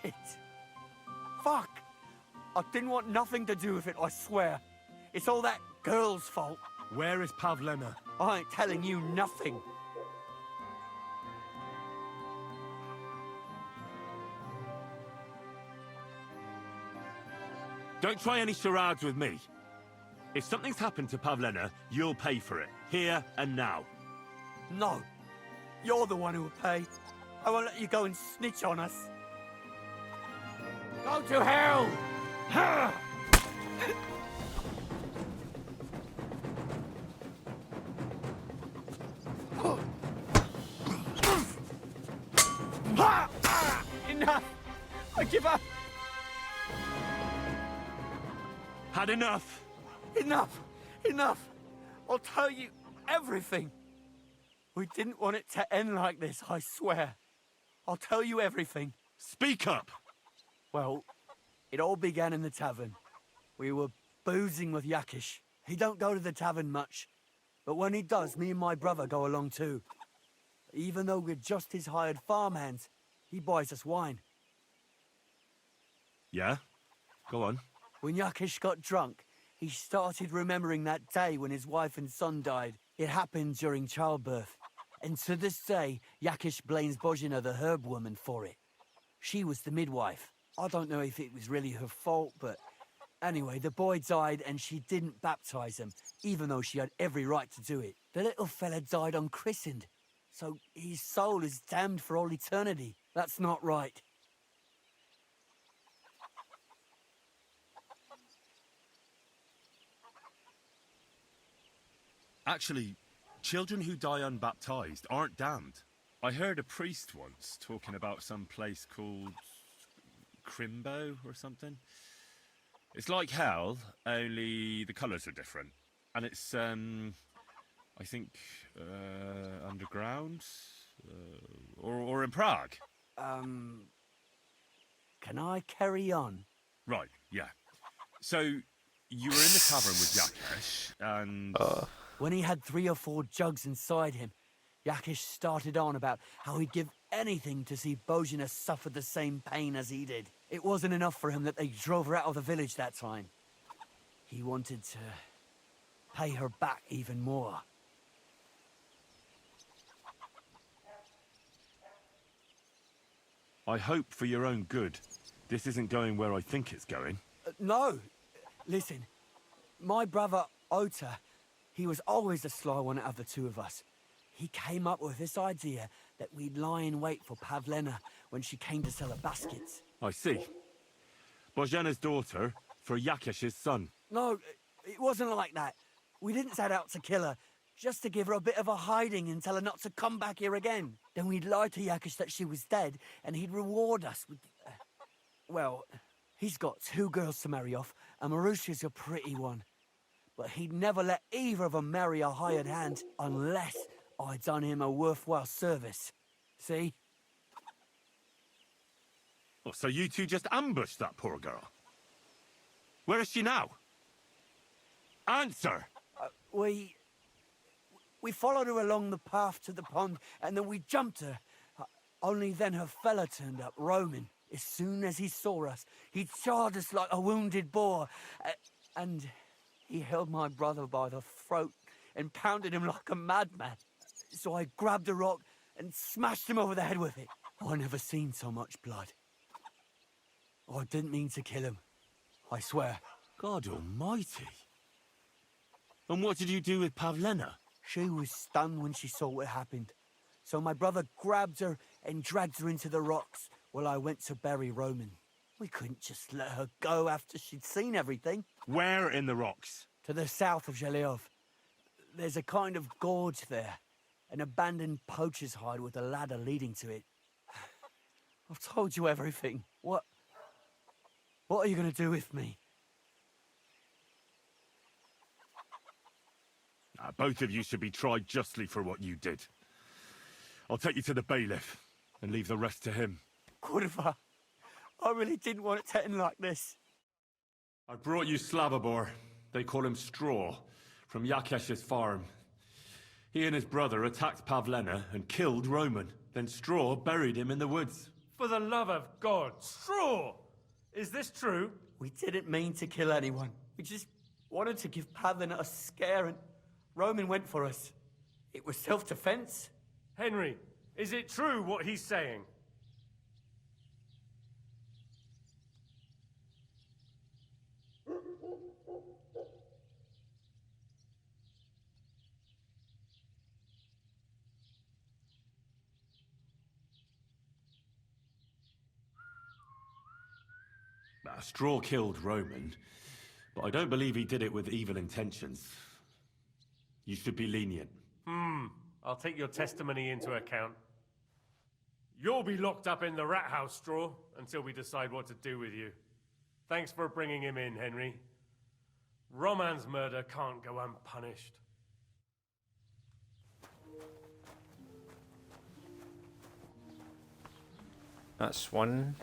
Shit. Fuck. I didn't want nothing to do with it, I swear. It's all that girl's fault. Where is Pavlena? I ain't telling you nothing. Don't try any charades with me. If something's happened to Pavlena, you'll pay for it. Here and now. No. You're the one who will pay. I won't let you go and snitch on us. Go to hell! Enough! I give up! Had enough? Enough! Enough! I'll tell you everything. We didn't want it to end like this, I swear. I'll tell you everything. Speak up! Well, it all began in the tavern. We were boozing with Yakish. He don't go to the tavern much, but when he does, me and my brother go along too. Even though we're just his hired farmhands, he buys us wine. Yeah? Go on. When Yakish got drunk, he started remembering that day when his wife and son died. It happened during childbirth. And to this day, Yakish blames Bozhina, the herb woman, for it. She was the midwife. I don't know if it was really her fault, but anyway, the boy died and she didn't baptize him, even though she had every right to do it. The little fella died unchristened, so his soul is damned for all eternity. That's not right. Actually, children who die unbaptized aren't damned. I heard a priest once talking about some place called Crimbo or something. It's like hell, only the colours are different. And it's, I think, underground? Or in Prague. Can I carry on? Right, yeah. So, you were in the tavern with Yakesh, and... When he had 3 or 4 jugs inside him, Yakesh started on about how he'd give anything to see Bozhina suffer the same pain as he did. It wasn't enough for him that they drove her out of the village that time. He wanted to pay her back even more. I hope for your own good, this isn't going where I think it's going. No. Listen, my brother Ota, he was always the sly one out of the 2 of us. He came up with this idea that we'd lie in wait for Pavlena when she came to sell her baskets. I see. Bozhena's daughter for Yakesh's son. No, it wasn't like that. We didn't set out to kill her, just to give her a bit of a hiding and tell her not to come back here again. Then we'd lie to Yakesh that she was dead, and he'd reward us with... well, he's got 2 girls to marry off, and Marusha's a pretty one. But he'd never let either of them marry a hired hand unless I'd done him a worthwhile service. See? Oh, so you 2 just ambushed that poor girl? Where is she now? Answer! We followed her along the path to the pond, and then we jumped her. Only then her fella turned up, Roman. As soon as he saw us, he charged us like a wounded boar. And he held my brother by the throat and pounded him like a madman. So I grabbed a rock and smashed him over the head with it. I never seen so much blood. I didn't mean to kill him, I swear. God almighty. And what did you do with Pavlena? She was stunned when she saw what happened. So my brother grabbed her and dragged her into the rocks while I went to bury Roman. We couldn't just let her go after she'd seen everything. Where in the rocks? To the south of Zheleov. There's a kind of gorge there. An abandoned poacher's hide with a ladder leading to it. I've told you everything. What are you going to do with me? Both of you should be tried justly for what you did. I'll take you to the bailiff and leave the rest to him. Kurva, I really didn't want it to end like this. I brought you Slavobor. They call him Straw, from Yakesh's farm. He and his brother attacked Pavlena and killed Roman. Then Straw buried him in the woods. For the love of God, Straw! Is this true? We didn't mean to kill anyone. We just wanted to give Pavlena a scare, and Roman went for us. It was self-defense. Henry, is it true what he's saying? Straw killed Roman, but I don't believe he did it with evil intentions. You should be lenient. I'll take your testimony into account. You'll be locked up in the rat house, Straw, until we decide what to do with you. Thanks for bringing him in, Henry. Roman's murder can't go unpunished. That's one.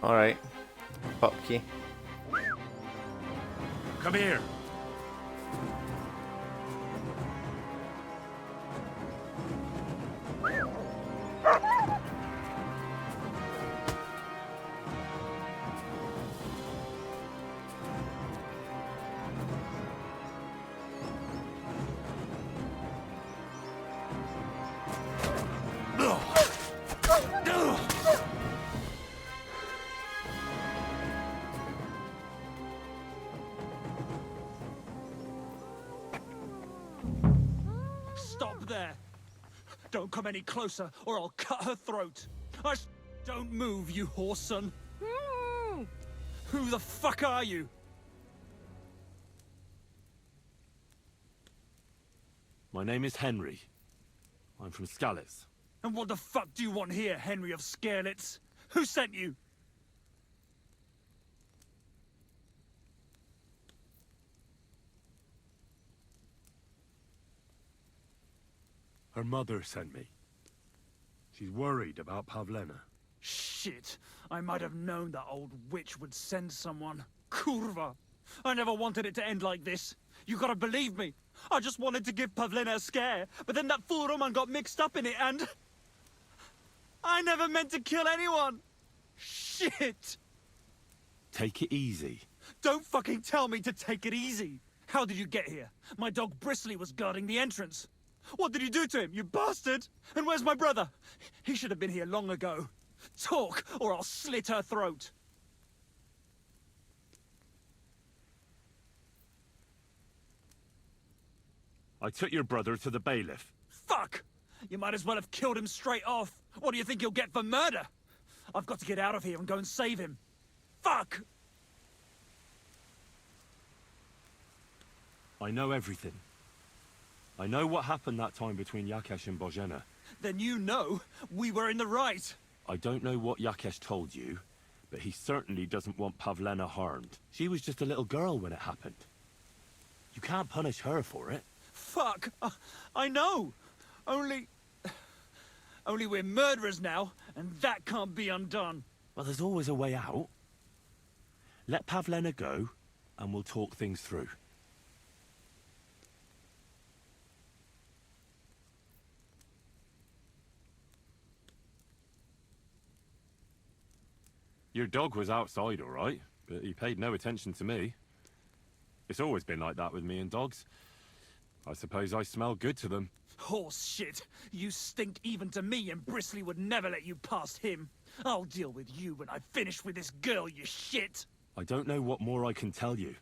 Alright. Fuck you. Come here. Stop there! Don't come any closer, or I'll cut her throat. Don't move, you whoreson. Who the fuck are you? My name is Henry. I'm from Scallis. And what the fuck do you want here, Henry of Scarlets? Who sent you? Her mother sent me. She's worried about Pavlena. Shit! I might have known that old witch would send someone. Kurva! I never wanted it to end like this. You gotta believe me. I just wanted to give Pavlena a scare, but then that fool Roman got mixed up in it and... I never meant to kill anyone! Shit! Take it easy. Don't fucking tell me to take it easy! How did you get here? My dog Bristly was guarding the entrance. What did you do to him, you bastard? And where's my brother? He should have been here long ago. Talk, or I'll slit her throat. I took your brother to the bailiff. Fuck! You might as well have killed him straight off. What do you think you'll get for murder? I've got to get out of here and go and save him. Fuck! I know everything. I know what happened that time between Yakesh and Bozhena. Then you know we were in the right. I don't know what Yakesh told you, but he certainly doesn't want Pavlena harmed. She was just a little girl when it happened. You can't punish her for it. Fuck! I know! Only we're murderers now, and that can't be undone. Well, there's always a way out. Let Pavlena go, and we'll talk things through. Your dog was outside, all right, but he paid no attention to me. It's always been like that with me and dogs. I suppose I smell good to them. Horse shit! You stink even to me, and Bristly would never let you past him. I'll deal with you when I finish with this girl, you shit! I don't know what more I can tell you.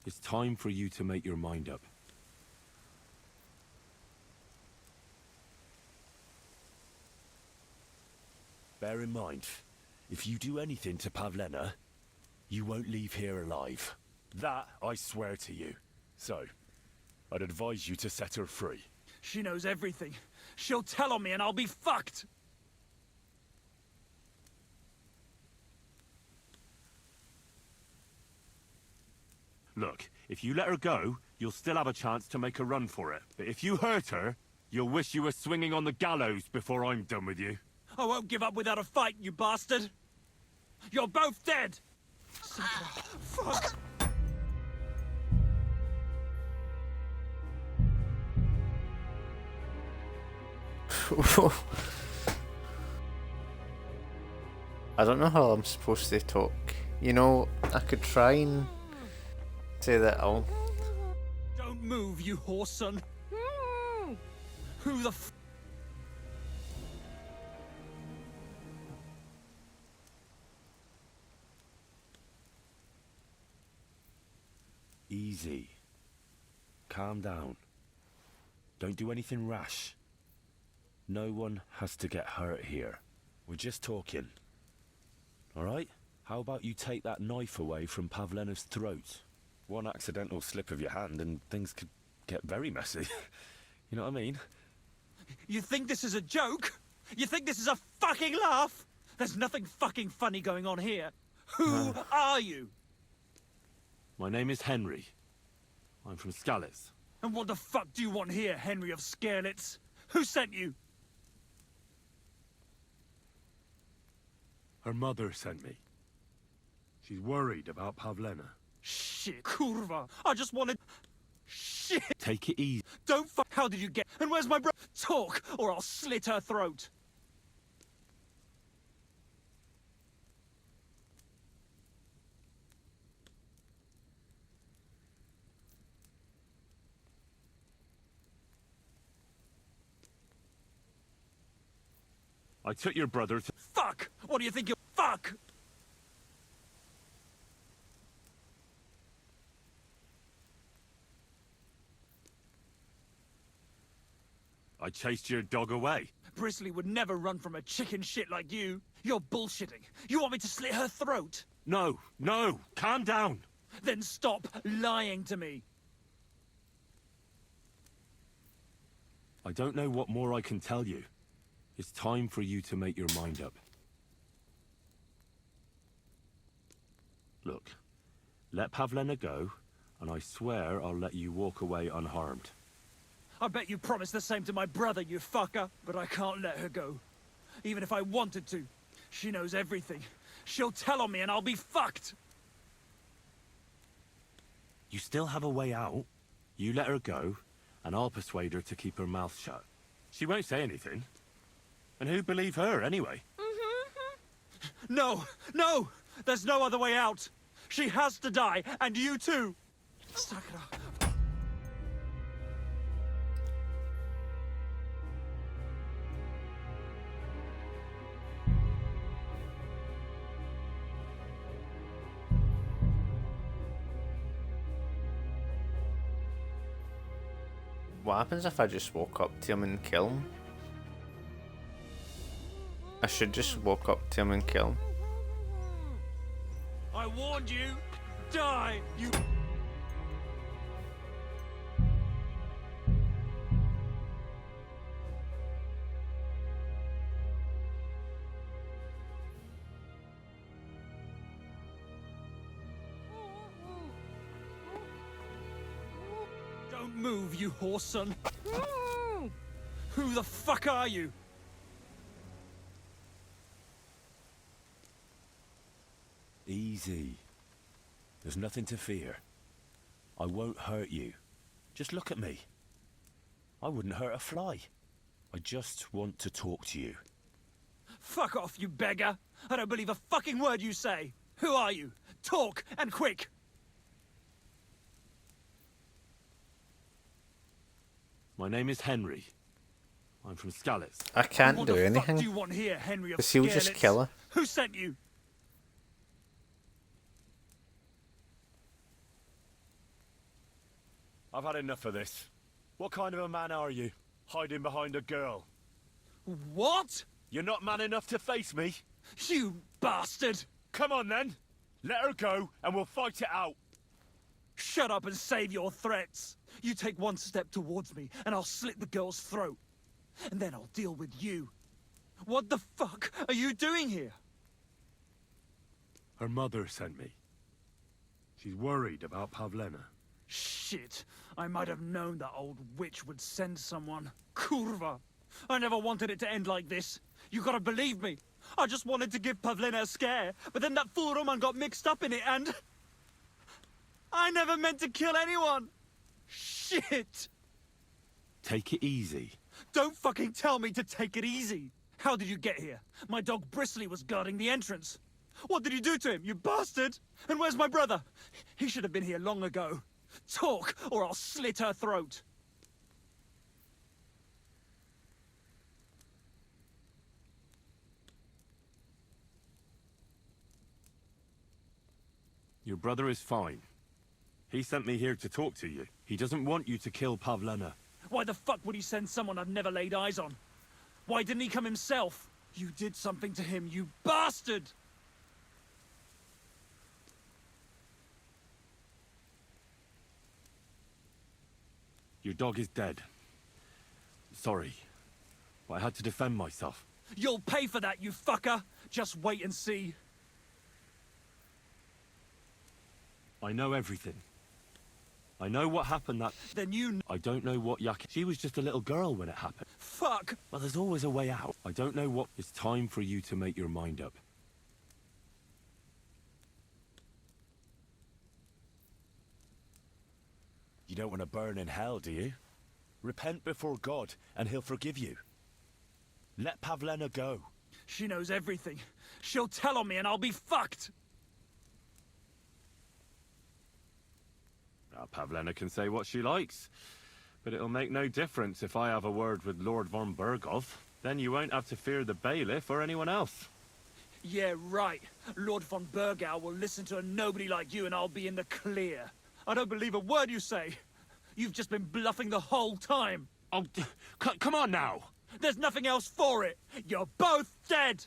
It's time for you to make your mind up. Bear in mind, if you do anything to Pavlena, you won't leave here alive. That I swear to you. So, I'd advise you to set her free. She knows everything. She'll tell on me and I'll be fucked! Look, if you let her go, you'll still have a chance to make a run for it. But if you hurt her, you'll wish you were swinging on the gallows before I'm done with you. I won't give up without a fight, you bastard! You're both dead! Fuck! I don't know how I'm supposed to talk. You know, I could try and say that I'll... Don't move, you whoreson! Who the f... Easy. Calm down. Don't do anything rash. No one has to get hurt here. We're just talking. Alright? How about you take that knife away from Pavlena's throat? One accidental slip of your hand and things could get very messy. You know what I mean? You think this is a joke? You think this is a fucking laugh? There's nothing fucking funny going on here. Who are you? My name is Henry. I'm from Scallis. And what the fuck do you want here, Henry of Scarlets? Who sent you? Her mother sent me. She's worried about Pavlena. Shit, kurva. I just wanted... Shit. Take it easy. Don't fuck. How did you get... And where's my bro... Talk, or I'll slit her throat. I took your brother to... Fuck! What do you think you... Fuck! I chased your dog away. Bristly would never run from a chicken shit like you. You're bullshitting. You want me to slit her throat? No, no, calm down. Then stop lying to me. I don't know what more I can tell you. It's time for you to make your mind up. Look, let Pavlena go, and I swear I'll let you walk away unharmed. I bet you promised the same to my brother, you fucker. But I can't let her go. Even if I wanted to. She knows everything. She'll tell on me and I'll be fucked. You still have a way out. You let her go, and I'll persuade her to keep her mouth shut. She won't say anything. And who'd believe her, anyway? No! No! There's no other way out! She has to die, and you too! Suck it up. What happens if I just walk up to him and kill him? I should just walk up to him and kill him. I warned you! Die, you... Don't move, you horse son! Who the fuck are you? Easy. There's nothing to fear. I won't hurt you. Just look at me. I wouldn't hurt a fly. I just want to talk to you. Fuck off, you beggar! I don't believe a fucking word you say! Who are you? Talk, and quick! My name is Henry. I'm from Skalitz. I can't What do the fuck anything. do you want here, Henry of Because he'll just Skalitz? kill her. Who sent you? I've had enough of this. What kind of a man are you? Hiding behind a girl. What? You're not man enough to face me? You bastard! Come on then. Let her go and we'll fight it out. Shut up and save your threats. You take one step towards me and I'll slit the girl's throat. And then I'll deal with you. What the fuck are you doing here? Her mother sent me. She's worried about Pavlena. Shit. I might have known that old witch would send someone. Kurva. I never wanted it to end like this. You gotta believe me. I just wanted to give Pavlena a scare, but then that fool Roman got mixed up in it and... I never meant to kill anyone! Shit! Take it easy. Don't fucking tell me to take it easy! How did you get here? My dog Bristly was guarding the entrance. What did you do to him, you bastard? And where's my brother? He should have been here long ago. Talk, or I'll slit her throat. Your brother is fine. He sent me here to talk to you. He doesn't want you to kill Pavlena. Why the fuck would he send someone I've never laid eyes on? Why didn't he come himself? You did something to him, you bastard! Your dog is dead. Sorry. But I had to defend myself. You'll pay for that, you fucker! Just wait and see. I know everything. I know what happened that... Then you... I don't know what She was just a little girl when it happened. Fuck! Well, there's always a way out. I don't know what... It's time for you to make your mind up. don't want to burn in hell, do you? Repent before God, and he'll forgive you. Let Pavlena go. She knows everything. She'll tell on me and I'll be fucked! Now, Pavlena can say what she likes, but it'll make no difference if I have a word with Lord von Bergov. Then you won't have to fear the bailiff or anyone else. Yeah, right. Lord von Bergau will listen to a nobody like you and I'll be in the clear. I don't believe a word you say. You've just been bluffing the whole time. Oh, come on now. There's nothing else for it. You're both dead.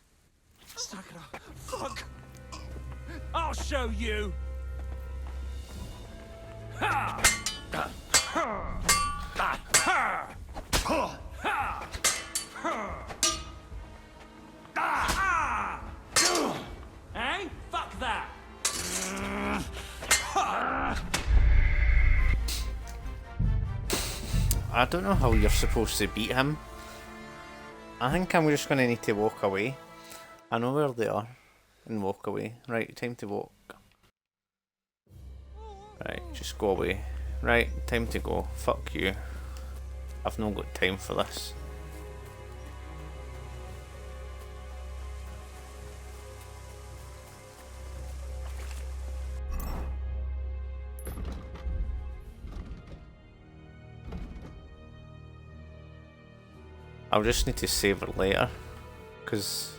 Sakura, fuck. I'll show you. Ha! Ha! Ha! Ha! Ha! Ha! Eh? Fuck that! I don't know how you're supposed to beat him. I think I'm just going to need to walk away. I know where they are. And walk away. Right, time to walk. Right, just go away. Right, time to go. Fuck you. I've not got time for this. I'll just need to save her later, because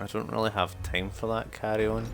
I don't really have time for that carry on.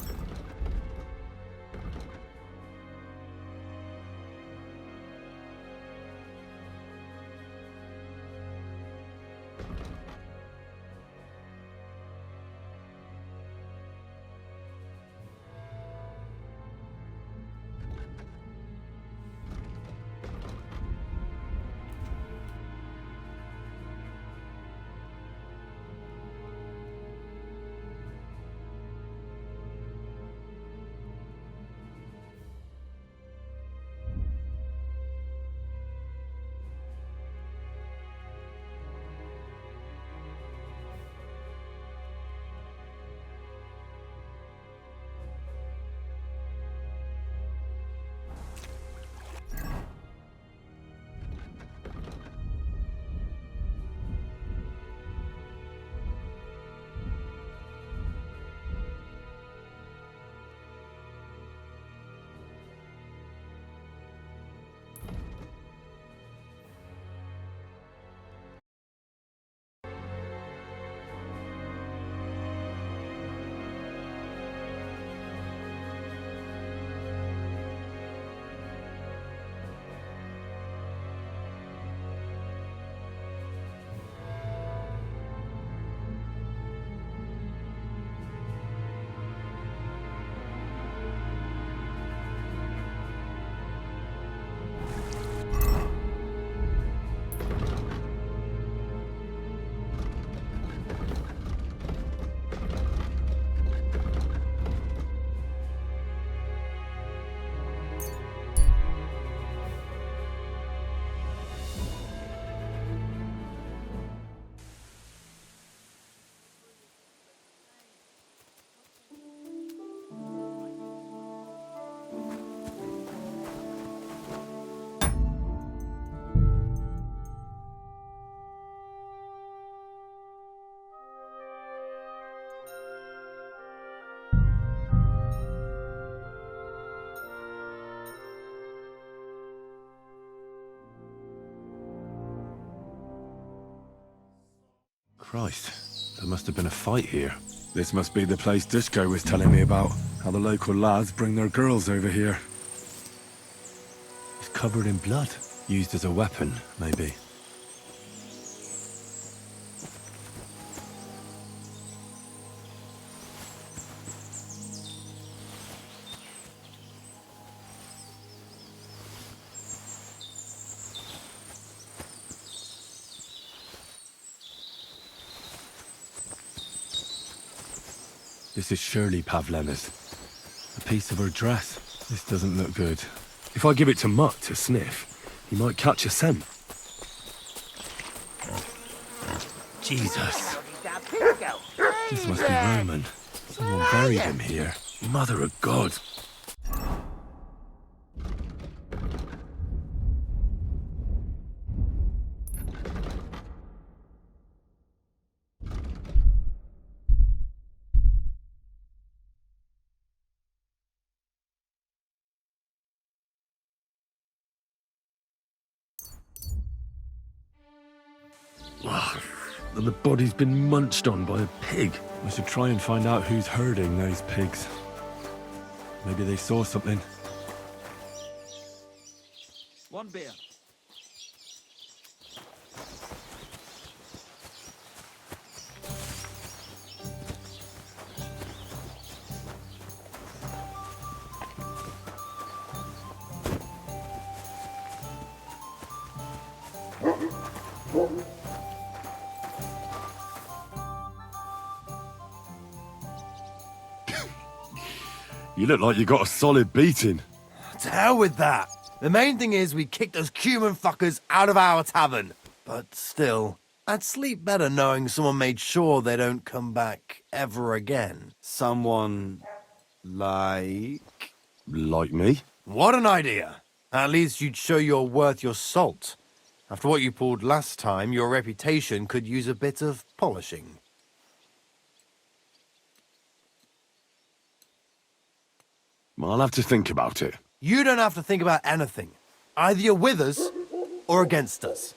Christ, there must have been a fight here. This must be the place Dushko was telling me about. How the local lads bring their girls over here. It's covered in blood. Used as a weapon, maybe. This is surely Pavlena's. A piece of her dress. This doesn't look good. If I give it to Mutt to sniff, he might catch a scent. Jesus. Here we go. This must be Roman. Someone buried him here. Mother of God. And the body's been munched on by a pig. I should try and find out who's herding those pigs. Maybe they saw something. One beer. You look like you got a solid beating. To hell with that. The main thing is we kicked those human fuckers out of our tavern. But still, I'd sleep better knowing someone made sure they don't come back ever again. Someone like... Like me? What an idea. At least you'd show you're worth your salt. After what you pulled last time, your reputation could use a bit of polishing. I'll have to think about it. You don't have to think about anything. Either you're with us or against us.